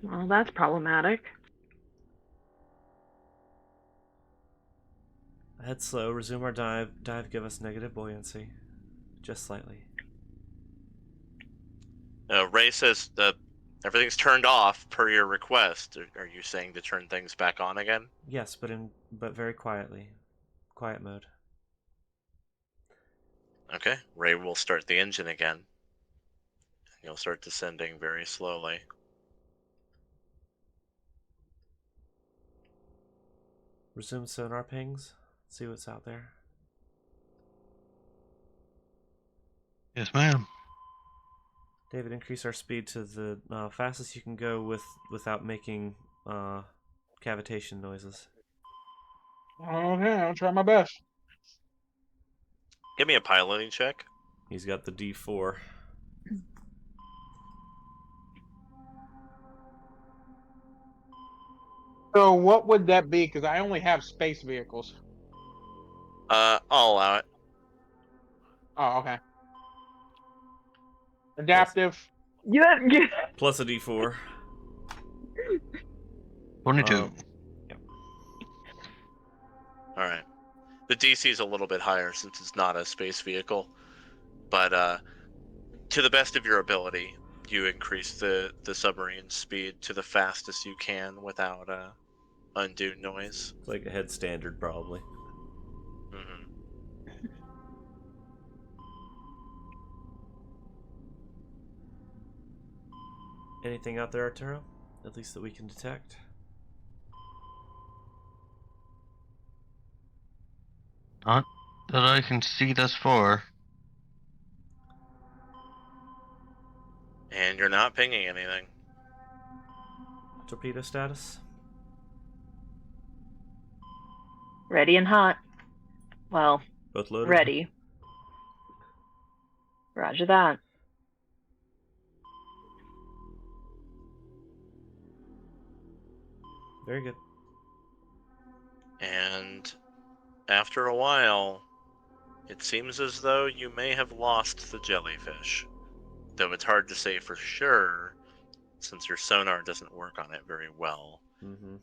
C: Well, that's problematic.
B: Head slow. Resume our dive. Dive give us negative buoyancy. Just slightly.
A: Ray says that everything's turned off per your request. Are you saying to turn things back on again?
B: Yes, but very quietly. Quiet mode.
A: Okay. Ray will start the engine again. You'll start descending very slowly.
B: Resume sonar pings. See what's out there.
D: Yes, ma'am.
B: David, increase our speed to the fastest you can go without making cavitation noises.
E: Okay, I'll try my best.
A: Give me a piloting check.
B: He's got the D4.
E: So what would that be? Because I only have space vehicles.
A: I'll allow it.
E: Oh, okay. Adaptive.
C: You have
B: Plus a D4.
D: 22.
A: All right. The DC is a little bit higher since it's not a space vehicle, but to the best of your ability, you increase the submarine speed to the fastest you can without undue noise.
B: It's like a head standard, probably.
A: Mm-hmm.
B: Anything out there, Arturo? At least that we can detect?
D: Not that I can see thus far.
A: And you're not pinging anything.
B: Torpedo status?
C: ready and hot. Well,
B: Both loaded?
C: ready. Roger that.
B: Very good.
A: And after a while, it seems as though you may have lost the jellyfish. Though it's hard to say for sure, since your sonar doesn't work on it very well.
B: Mm-hmm.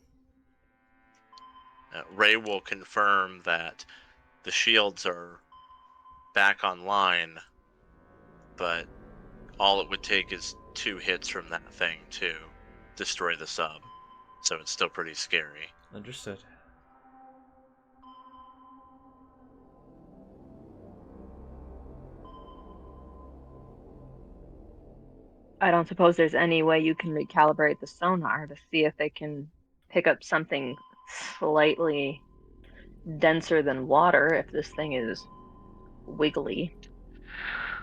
A: Ray will confirm that the shields are back online, but all it would take is 2 hits from that thing to destroy the sub. So it's still pretty scary.
B: Understood.
C: I don't suppose there's any way you can recalibrate the sonar to see if it can pick up something slightly denser than water if this thing is wiggly.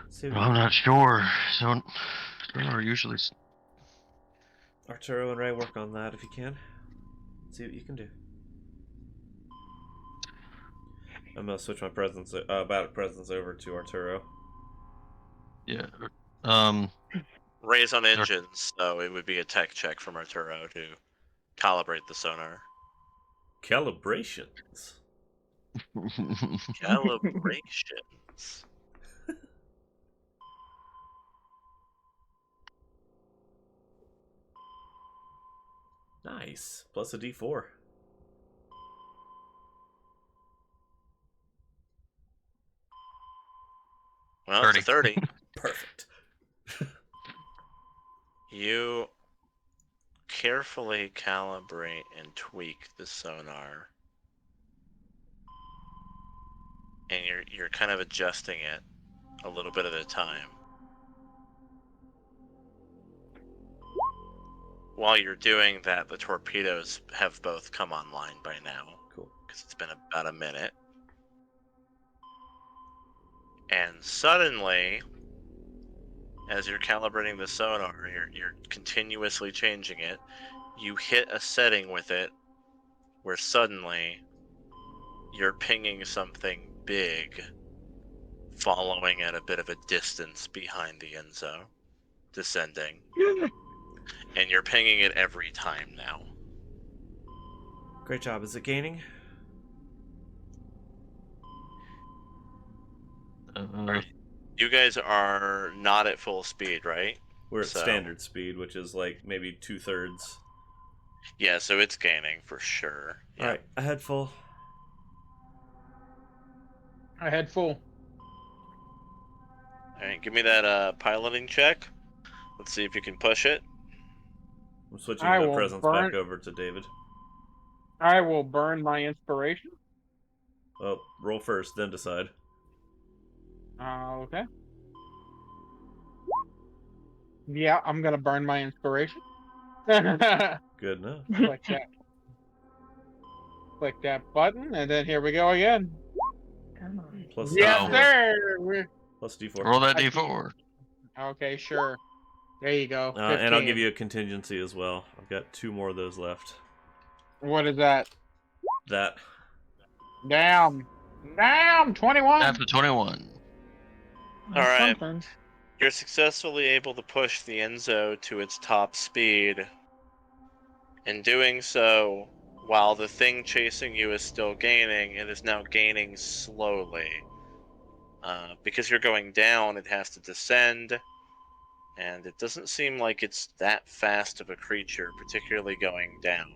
B: See
D: Well, I'm not sure. So, sonar usually.
B: Arturo and Ray work on that if you can. See what you can do. I'm gonna switch my battle presence over to Arturo.
D: Yeah.
A: Ray's on engines, so it would be a tech check from Arturo to calibrate the sonar.
B: Calibrations.
A: Calibrations.
B: Nice. Plus a D4.
A: Well, it's a 30.
B: Perfect.
A: You carefully calibrate and tweak the sonar. And you're kind of adjusting it a little bit at a time. While you're doing that, the torpedoes have both come online by now.
B: Cool.
A: Because it's been about a minute. And suddenly, as you're calibrating the sonar, you're continuously changing it. You hit a setting with it where suddenly you're pinging something big, following at a bit of a distance behind the Enzo, descending. And you're pinging it every time now.
B: Great job. Is it gaining?
A: You guys are not at full speed, right?
B: We're at
A: So-
B: standard speed, which is like maybe 2/3.
A: Yeah, so it's gaining for sure. Yeah.
B: Alright, I had full.
E: I had full.
A: Alright, give me that piloting check. Let's see if you can push it.
B: I'm switching
E: I
B: my
E: will
B: presence
E: burn-
B: back over to David.
E: I will burn my inspiration.
B: Well, roll first, then decide.
E: Okay. Yeah, I'm gonna burn my inspiration. Click
B: Good enough.
E: that. Click that button, and then here we go again.
C: Come on.
B: Plus
E: Yes,
B: D4.
E: sir.
B: Plus D4.
D: Roll that d4.
E: Okay, sure. There you go.
B: And I'll
E: 15.
B: give you a contingency as well. I've got 2 more of those left.
E: What is that?
B: That.
E: Damn. 21.
D: After 21.
A: All right.
C: Something.
A: You're successfully able to push the Enzo to its top speed. In doing so, while the thing chasing you is still gaining, it is now gaining slowly. Because you're going down, it has to descend, and it doesn't seem like it's that fast of a creature, particularly going down.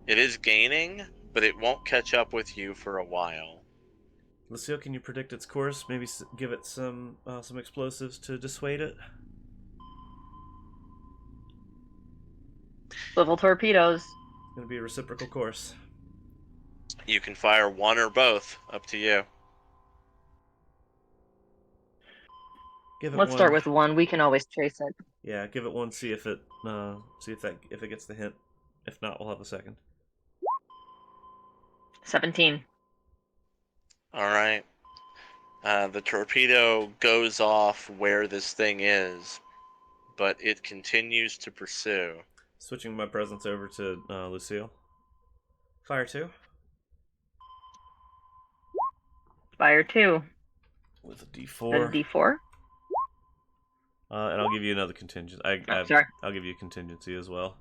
A: It is gaining, but it won't catch up with you for a while.
B: Lucille, can you predict its course? Maybe give it some explosives to dissuade it?
C: Swivel torpedoes.
B: It's going to be a reciprocal course.
A: You can fire one or both, up to you.
B: Give it
C: Let's
B: one.
C: start with one. We can always chase it.
B: Yeah, give it one. See if it if it gets the hint. If not, we'll have a second.
C: 17.
A: Alright. The torpedo goes off where this thing is, but it continues to pursue.
B: Switching my presence over to Lucille. Fire 2
C: Fire 2.
B: with a
C: Then
B: D4.
C: D4.
B: And I'll give you another contingency.
C: Sorry.
B: I'll give you a contingency as well.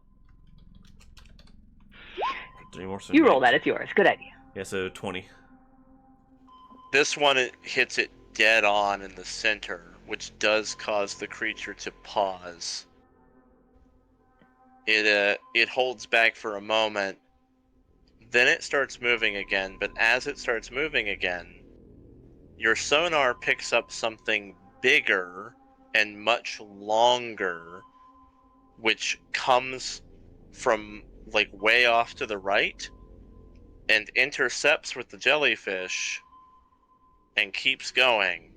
B: 3 more.
C: You roll that. It's yours. Good idea.
B: Yeah, so 20.
A: This one, it hits it dead on in the center, which does cause the creature to pause. It holds back for a moment, then it starts moving again, but as it starts moving again, your sonar picks up something bigger and much longer, which comes from like way off to the right and intercepts with the jellyfish and keeps going.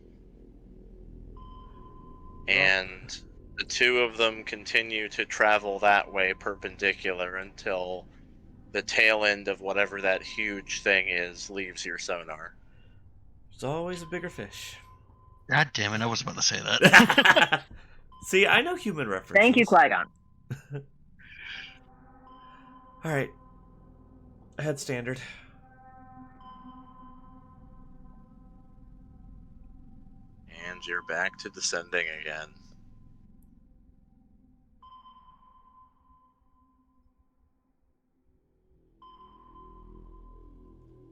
A: And the two of them continue to travel that way perpendicular until the tail end of whatever that huge thing is leaves your sonar.
B: There's always a bigger fish.
D: God damn it, I was about to say that.
B: See, I know human references.
C: Thank you, Qui-Gon.
B: Alright. I had standard.
A: And you're back to descending again.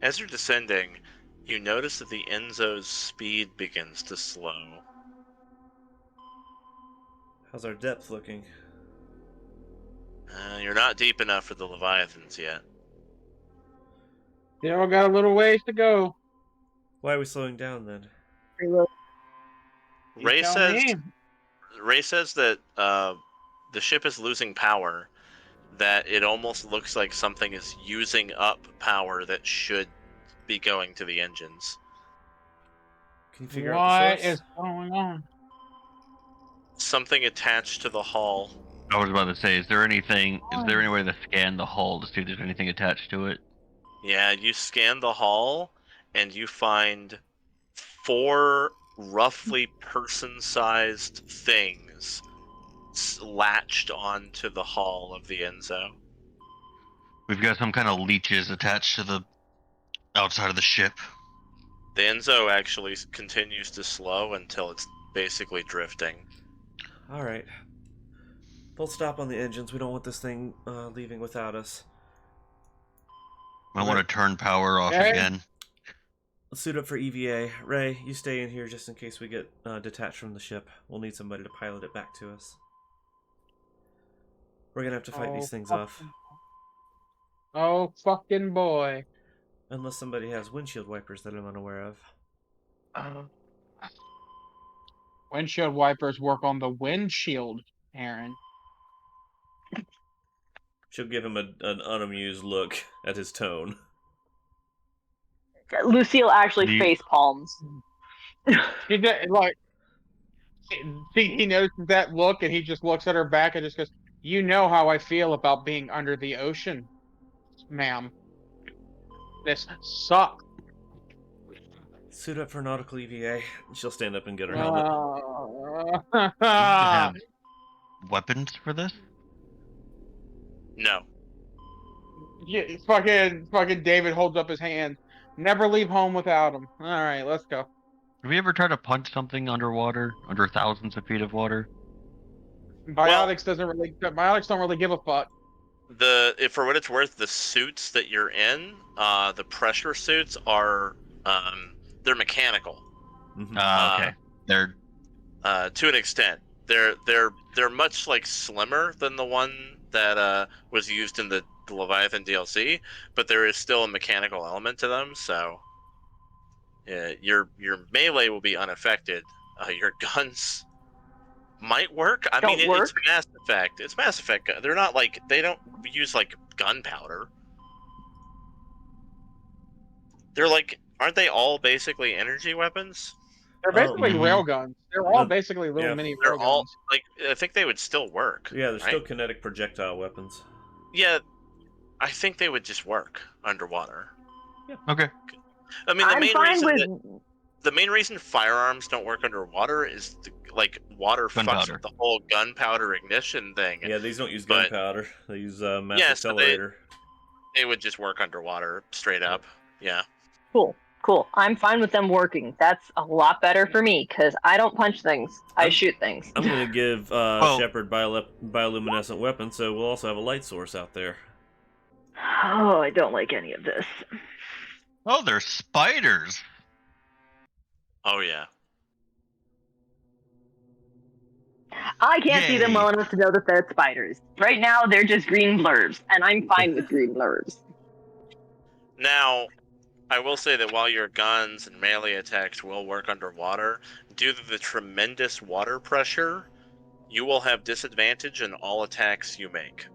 A: As you're descending, you notice that the Enzo's speed begins to slow.
B: How's our depth looking?
A: You're not deep enough for the Leviathans yet.
E: Still got a little ways to go.
B: Why are we slowing down then?
E: You
A: Ray
E: tell
A: says,
E: me.
A: that the ship is losing power, that it almost looks like something is using up power that should be going to the engines.
B: Can you figure out
E: What
B: the source?
E: is going on?
A: Something attached to the hull.
D: I was about to say, is there any way to scan the hull to see if there's anything attached to it?
A: Yeah, you scan the hull, and you find 4 roughly person-sized things latched onto the hull of the Enzo.
D: We've got some kind of leeches attached to the outside of the ship.
A: The Enzo actually continues to slow until it's basically drifting.
B: Alright. Full stop on the engines. We don't want this thing leaving without us.
D: I want to turn power off
E: Okay.
D: again.
B: Let's suit up for EVA. Ray, you stay in here just in case we get detached from the ship. We'll need somebody to pilot it back to us. We're gonna have to fight these things off.
E: Oh, fucking boy.
B: Unless somebody has windshield wipers that I'm unaware of.
E: Windshield wipers work on the windshield, Aryn.
B: She'll give him an unamused look at his tone.
C: Lucille actually face palms.
E: He did, like, he notices that look and he just looks at her back and just goes, "You know how I feel about being under the ocean, ma'am. This sucks."
B: Suit up for nautical EVA. She'll stand up and get her helmet.
D: Do you have weapons for this?
A: No.
E: Yeah, fucking David holds up his hand. Never leave home without him. All right, let's go.
D: Have we ever tried to punch something underwater, under thousands of feet of water?
E: Biotics don't really give a fuck.
A: For what it's worth, the suits that you're in, the pressure suits are, they're mechanical.
B: Mm-hmm.
D: Okay. They're
A: to an extent. They're much like slimmer than the one that was used in the Leviathan DLC, but there is still a mechanical element to them. So, your melee will be unaffected. Your guns might work. I mean, it's Mass Effect. It's Mass Effect. They're not like they don't use like gunpowder. They're like, aren't they all basically energy weapons?
E: They're basically
D: mhm.
E: railguns. They're all basically little mini
A: They're all
E: railguns.
A: like, I think they would still work.
B: Yeah, they're
A: right?
B: still kinetic projectile weapons.
A: Yeah, I think they would just work underwater.
B: Yeah.
D: okay.
A: I mean, the main reason firearms don't work underwater is like water fucks with the whole gunpowder ignition thing.
B: Yeah, these don't use gunpowder. They use mass accelerator.
A: So they would just work underwater straight up. Yeah.
C: Cool. I'm fine with them working. That's a lot better for me, because I don't punch things. I shoot things.
B: I'm going to give Shepard bioluminescent weapons, so we'll also have a light source out there.
C: Oh, I don't like any of this.
D: Oh, they're spiders.
A: Oh, yeah.
C: I can't see them well enough to know that they're spiders. Right now, they're just green blurbs, and I'm fine with green blurbs.
A: Now, I will say that while your guns and melee attacks will work underwater, due to the tremendous water pressure, you will have disadvantage in all attacks you make.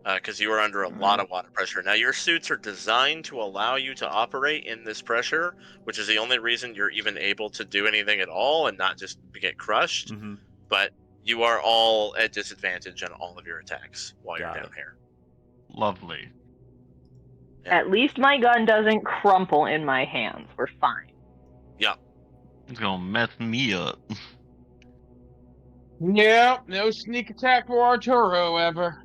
A: Because you are under a lot of water pressure. Now, your suits are designed to allow you to operate in this pressure, which is the only reason you're even able to do anything at all and not just get crushed.
B: Mm-hmm.
A: But you are all at disadvantage on all of your attacks while you're down here.
D: Lovely.
A: Yeah.
C: At least my gun doesn't crumple in my hands. We're fine.
A: Yeah.
D: It's gonna mess me up.
E: Yep, no sneak attack for Arturo ever.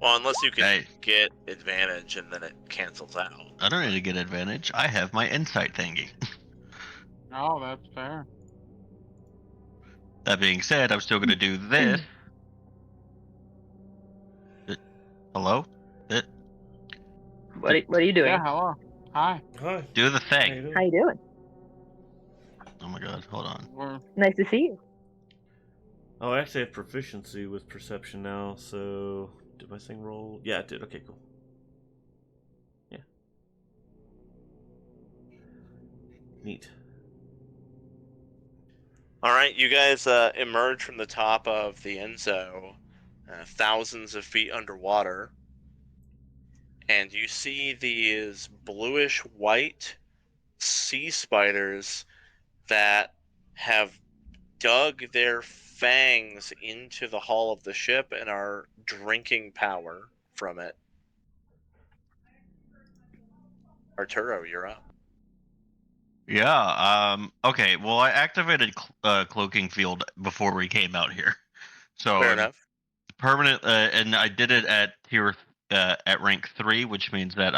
A: Well, unless you can get advantage and then it cancels out.
D: I don't need to get advantage. I have my insight thingy.
E: Oh, that's fair.
D: That being said, I'm still gonna do this. Hello?
C: What are you doing?
E: Yeah, hello. Hi.
B: Hi.
D: Do the thing.
C: How you doing?
D: Oh my god, hold on.
C: Nice to see you.
B: Oh, I actually have proficiency with perception now, so... Did my thing roll? Yeah, it did. Okay, cool. Yeah. Neat.
A: Alright, you guys emerge from the top of the Enzo, thousands of feet underwater, and you see these bluish-white sea spiders that have dug their fangs into the hull of the ship and are drinking power from it. Arturo, you're up.
D: Yeah, okay, well I activated cloaking field before we came out here. So
A: Fair enough.
D: Permanent, and I did it at tier at rank 3, which means that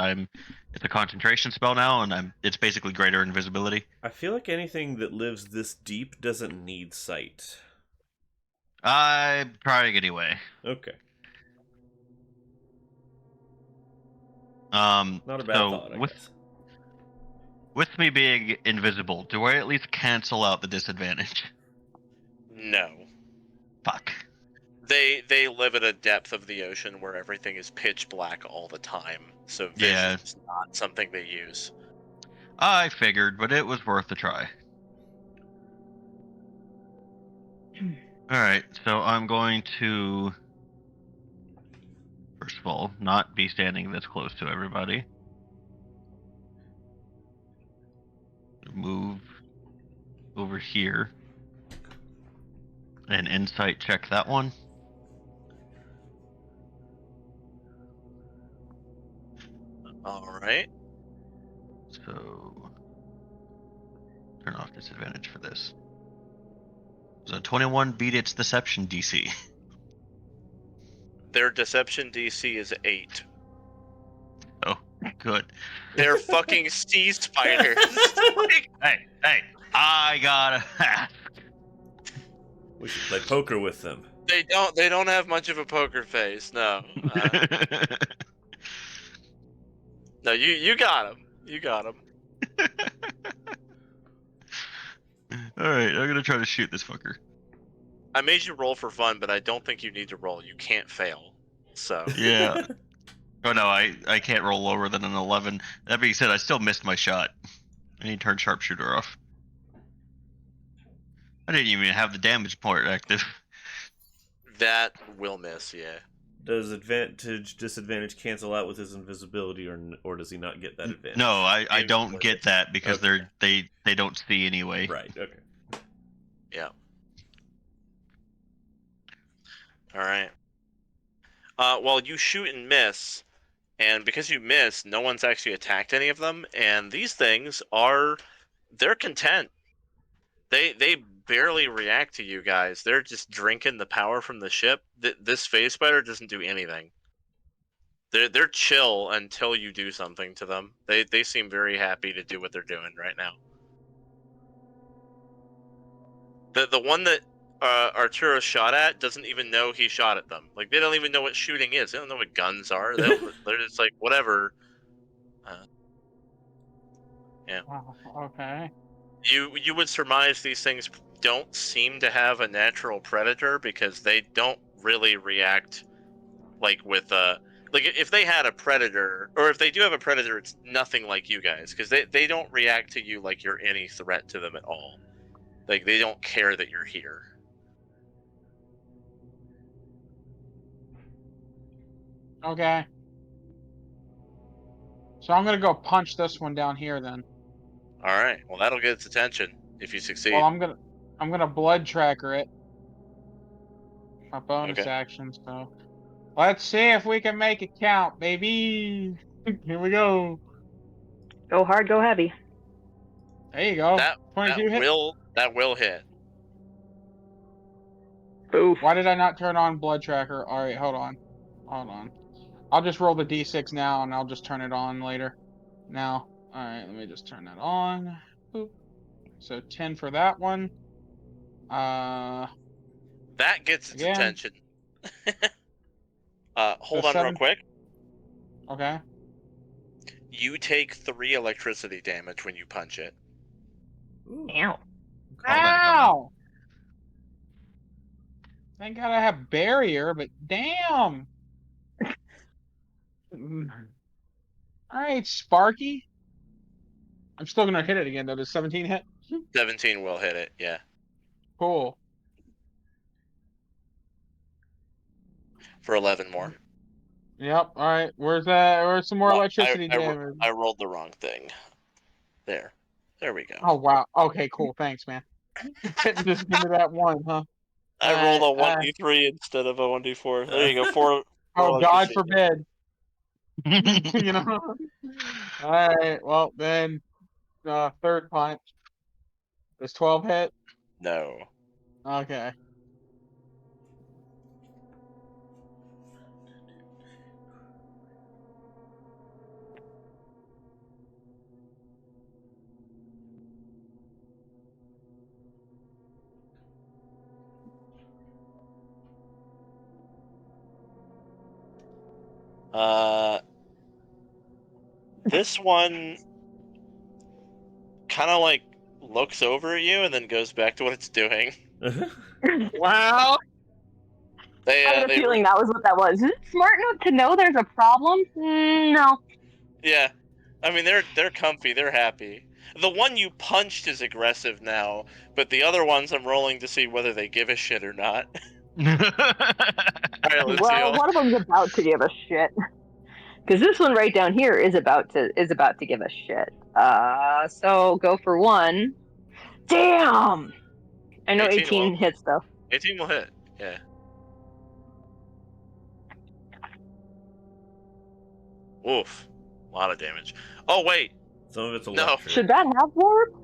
D: it's a concentration spell now, and it's basically greater invisibility.
B: I feel like anything that lives this deep doesn't need sight.
D: I'm trying anyway.
B: Okay.
D: Not
B: a bad thought, I guess.
D: With me being invisible, do I at least cancel out the disadvantage?
A: No.
D: Fuck.
A: They live at a depth of the ocean where everything is pitch black all the time, so vision
D: Yeah.
A: is not something they use.
D: I figured, but it was worth a try. Alright, so I'm going to, first of all, not be standing this close to everybody. Move over here. And insight check that one.
A: All right.
D: So, turn off disadvantage for this. So 21 beat its deception DC.
A: Their deception DC is 8.
D: Oh, good.
A: They're fucking sea spiders. Like,
D: Hey, I gotta ask.
B: We should play poker with them.
A: they don't have much of a poker face. No. No, you got him. You got him.
D: Alright, I'm gonna try to shoot this fucker.
A: I made you roll for fun, but I don't think you need to roll. You can't fail. So.
D: Yeah. Oh no, I can't roll lower than an 11. That being said, I still missed my shot. I need to turn sharpshooter off. I didn't even have the damage point active.
A: That will miss, yeah.
B: Does disadvantage cancel out with his invisibility, or does he not get that advantage?
D: No, I don't get that because
B: Okay.
D: they don't see anyway.
B: Right. Okay.
A: Yeah. All right. Well, you shoot and miss, and because you miss, no one's actually attacked any of them, and these things they're content. They barely react to you guys. They're just drinking the power from the ship. This phase spider doesn't do anything. They're chill until you do something to them. They seem very happy to do what they're doing right now. The one that Arturo shot at doesn't even know he shot at them. Like, they don't even know what shooting is. They don't know what guns are. They're just like, whatever. Yeah.
E: Okay.
A: You would surmise these things don't seem to have a natural predator because they don't really react like with like if they had a predator, or if they do have a predator, it's nothing like you guys, because they don't react to you like you're any threat to them at all. Like, they don't care that you're here.
E: Okay. So I'm gonna go punch this one down here then.
A: All right. Well, that'll get its attention if you succeed.
E: Well, I'm gonna blood tracker it. My bonus
A: Okay.
E: action. So let's see if we can make it count, baby. Here we go.
C: Go hard, go heavy.
E: There you go.
A: That
E: 22 hit.
A: will hit.
C: Oof.
E: Why did I not turn on blood tracker? All right, hold on. I'll just roll the d6 now, and I'll just turn it on later. Now, all right, let me just turn that on. Boop. So 10 for that one.
A: That gets its
E: Again.
A: attention. Hold
E: So
A: on real
E: 7.
A: quick.
E: Okay.
A: You take 3 electricity damage when you punch it.
B: Ooh.
C: Ow.
E: Ow! Thank God I have barrier, but damn. All right, Sparky. I'm still gonna hit it again though. Does 17 hit?
A: 17 will hit it, yeah.
E: Cool.
A: For 11 more.
E: Yep. All right. Where's that? Where's some more
A: Well,
E: electricity damage?
A: I rolled the wrong thing. There we go.
E: Oh wow. Okay. Cool. Thanks, man. Just give me that one, huh?
A: I rolled a 1d3 instead of a 1d4. There you go. 4.
E: Oh, God
A: electricity.
E: forbid. You know. All right. Well, then, third punch. Does 12 hit?
A: No.
E: Okay.
A: This one kind of like looks over at you and then goes back to what it's doing.
E: Wow.
C: I had a feeling that was what that was. Is it smart enough to know there's a problem? No.
A: Yeah, I mean they're comfy, they're happy. The one you punched is aggressive now, but the other ones I'm rolling to see whether they give a shit or not. All right,
C: Well,
A: Lucille.
C: one of them's about to give a shit. Because this one right down here is about to give a shit. So go for one. Damn! I know 18 hits though.
A: 18 will hit. Yeah. Oof. A lot of damage. Oh wait.
B: Some of it's
A: No.
B: electric.
C: Should that have warp?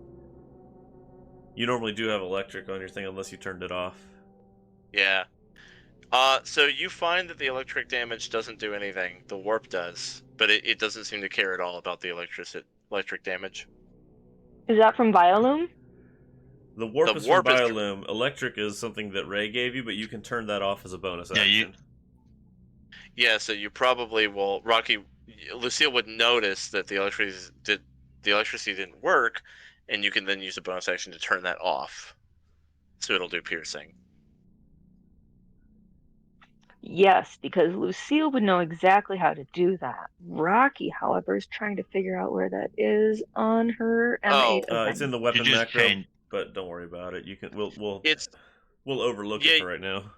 B: You normally do have electric on your thing unless you turned it off.
A: Yeah. So you find that the electric damage doesn't do anything. The warp does, but it doesn't seem to care at all about the electric damage.
C: Is that from Violum?
B: The warp
A: The
B: is
A: warp
B: from
A: is-
B: Biolume. Electric is something that Ray gave you, but you can turn that off as a bonus action.
A: Yeah, so you probably will. Lucille would notice that the electricity didn't work, and you can then use a bonus action to turn that off, so it'll do piercing.
C: Yes, because Lucille would know exactly how to do that. Rocky, however, is trying to figure out where that is on her M8 event.
B: It's in the weapon
D: just
B: macro,
D: change-
B: but don't worry about it. You can. We'll overlook
A: Yeah,
B: it for right now.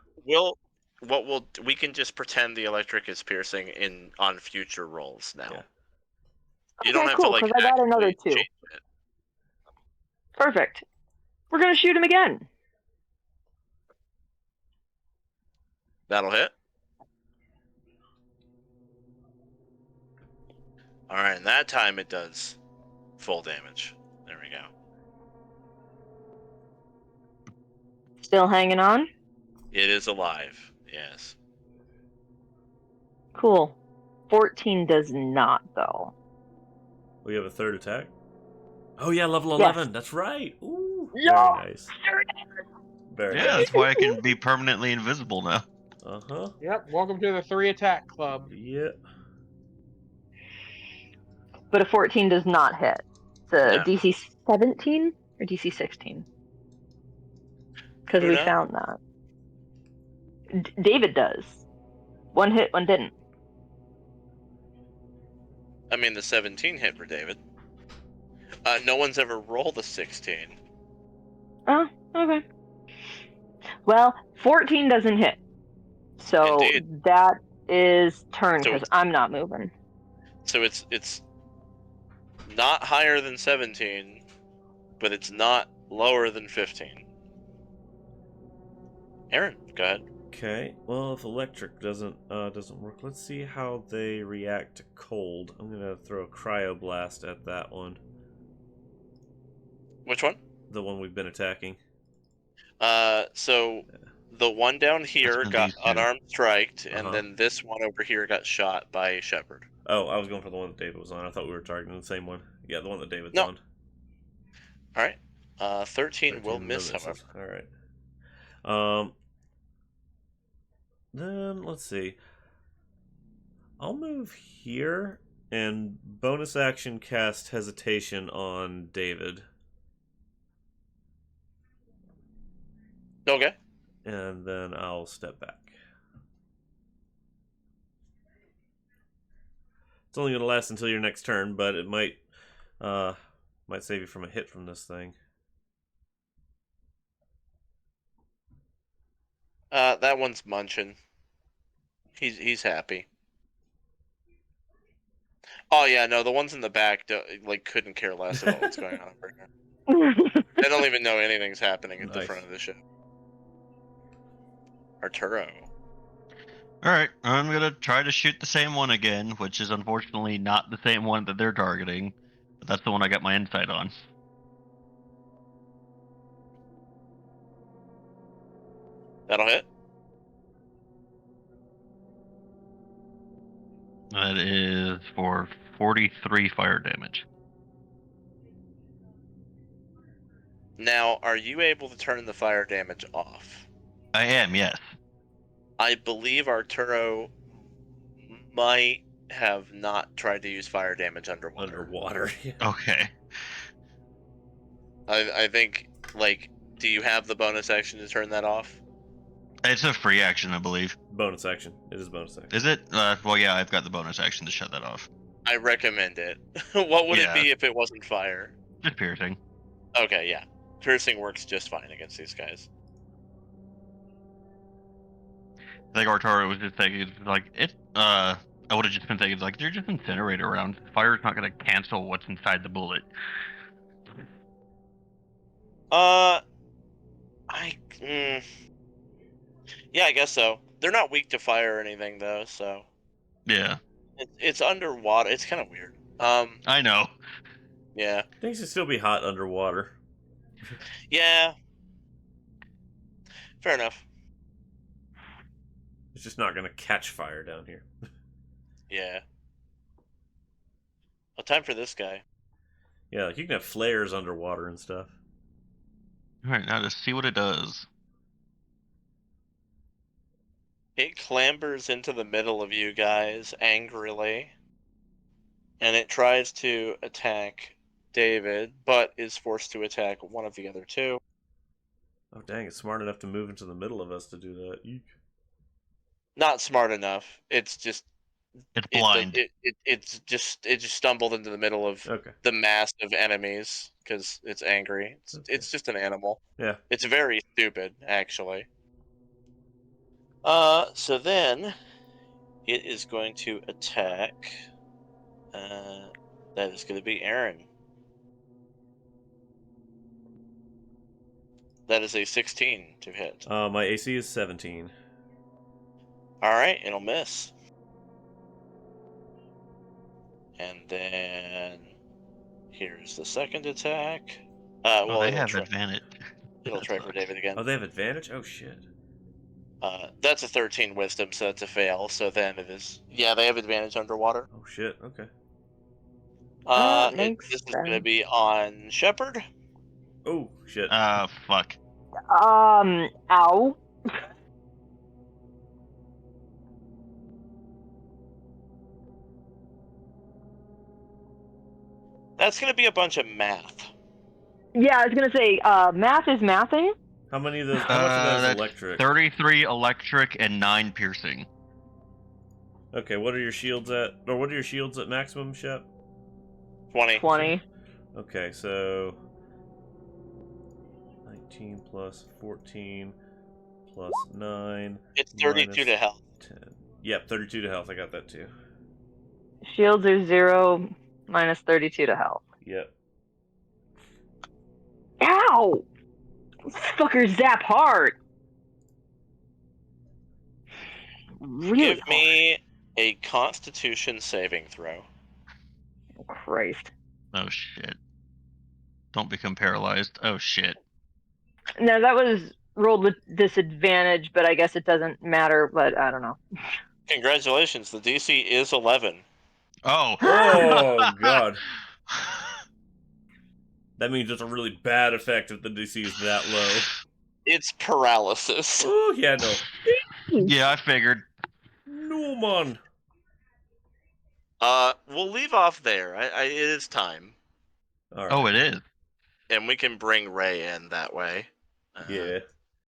A: We can just pretend the electric is piercing on future rolls now.
B: Yeah.
A: You don't have
C: cool,
A: to like.
C: 'cause I got another
A: actively
C: 2.
A: change it.
C: Perfect. We're gonna shoot him again.
A: That'll hit. All right, and that time it does full damage. There we go.
C: Still hanging on?
A: It is alive. Yes.
C: Cool. 14 does not, though.
B: We have a third attack. Oh yeah, level
C: Yes.
B: 11. That's right. Ooh,
C: Yeah.
B: very nice. Very
D: Yeah,
B: nice.
D: that's why I can be permanently invisible now.
B: Uh-huh.
E: Yep. Welcome to the 3 attack club.
B: Yeah.
C: But a 14 does not hit. It's a
A: No.
C: DC 17 or DC 16? Because
A: Who
C: we
A: knows?
C: found that. David does. One hit, one didn't.
A: I mean, the 17 hit for David. No one's ever rolled a 16.
C: Oh, okay. Well, 14 doesn't hit. So
A: Indeed.
C: that is turn
A: So
C: because I'm not moving.
A: So it's not higher than 17, but it's not lower than 15. Aryn, go ahead.
B: Okay. Well, if electric doesn't work, let's see how they react to cold. I'm gonna throw a cryoblast at that one.
A: Which one?
B: The one we've been attacking.
A: So the one down here
D: That's
A: got
D: these two.
A: unarmed striked, and
B: Uh-huh.
A: then this one over here got shot by Shepard.
B: Oh, I was going for the one that David was on. I thought we were targeting the same one. Yeah, the one that David's
A: No.
B: on.
A: All right. 13 will
B: 13
A: miss,
B: misses.
A: however.
B: All right. Then let's see. I'll move here and bonus action cast hesitation on David.
A: Okay.
B: And then I'll step back. It's only going to last until your next turn, but it might save you from a hit from this thing.
A: That one's munching. He's happy. Oh yeah, no, the ones in the back couldn't care less about what's going on right now. They don't even know anything's happening at the
B: Nice.
A: front of the ship. Arturo.
D: Alright, I'm gonna try to shoot the same one again, which is unfortunately not the same one that they're targeting. But that's the one I got my insight on.
A: That'll hit.
D: That is for 43 fire damage.
A: Now, are you able to turn the fire damage off?
D: I am, yes.
A: I believe Arturo might have not tried to use fire damage underwater.
B: Underwater.
D: Okay.
A: I think, like, do you have the bonus action to turn that off?
D: It's a free action, I believe.
B: Bonus action. It is bonus action.
D: Is it? Well, yeah, I've got the bonus action to shut that off.
A: I recommend it. What would it
D: Yeah.
A: be if it wasn't fire?
D: Just piercing.
A: Okay, yeah. Piercing works just fine against these guys.
D: I think Arturo was just thinking, like, I would have just been thinking, like, they're just incinerator rounds. Fire's not going to cancel what's inside the bullet.
A: Yeah, I guess so. They're not weak to fire or anything, though, so
D: Yeah,
A: it's underwater. It's kind of weird.
D: I know.
A: Yeah,
B: Things should still be hot underwater.
A: yeah. Fair enough.
B: It's just not going to catch fire down here.
A: Yeah. Well, time for this guy.
B: Yeah, like you can have flares underwater and stuff.
D: All right, now to see what it does.
A: It clambers into the middle of you guys angrily, and it tries to attack David, but is forced to attack one of the other two.
B: Oh dang, it's smart enough to move into the middle of us to do that. Eek.
A: Not smart enough. It's just
D: It's blind.
A: it just stumbled into the middle of
B: Okay.
A: the mass of enemies because it's angry. It's just an animal.
B: Yeah.
A: It's very stupid, actually. So then it is going to attack. That is going to be Aryn. That is a 16 to hit.
B: My AC is 17.
A: All right, it'll miss. And then here's the second attack. Well,
D: they
A: it'll
D: have
A: try,
D: advantage.
A: it'll try for David again.
B: Oh, they have advantage? Oh shit.
A: That's a 13 wisdom, so that's a fail. So then it is. Yeah, they have advantage underwater.
B: Oh shit. Okay.
C: Makes
A: This is going to
C: sense.
A: be on Shepard.
B: Oh shit.
D: Fuck.
C: Ow.
A: That's going to be a bunch of math.
C: Yeah, I was gonna say, math is mathing.
B: How many of those? How much of that is
D: That's
B: electric?
D: 33 electric and 9 piercing.
B: Okay, what are your shields at? Or what are your shields at maximum, Shep?
A: 20.
C: 20.
B: Okay, so 19 plus 14 plus 9.
A: It's 32
B: minus
A: to health.
B: 10. Yep, 32 to health. I got that too.
C: Shields are 0 minus 32 to health.
B: Yep.
C: Ow! Fucker zap hard. Really
A: Give me a Constitution saving throw.
C: Oh, Christ.
D: Oh shit. Don't become paralyzed. Oh shit.
C: No, that was rolled with disadvantage, but I guess it doesn't matter, but I don't know.
A: Congratulations, the DC is 11.
D: Oh.
B: Oh god. That means it's a really bad effect if the DC is that low.
A: It's paralysis.
B: Oh yeah, no.
D: Yeah, I figured.
B: No man.
A: We'll leave off there. It is time.
B: All right.
D: Oh, it is.
A: And we can bring Ray in that way.
B: Yeah.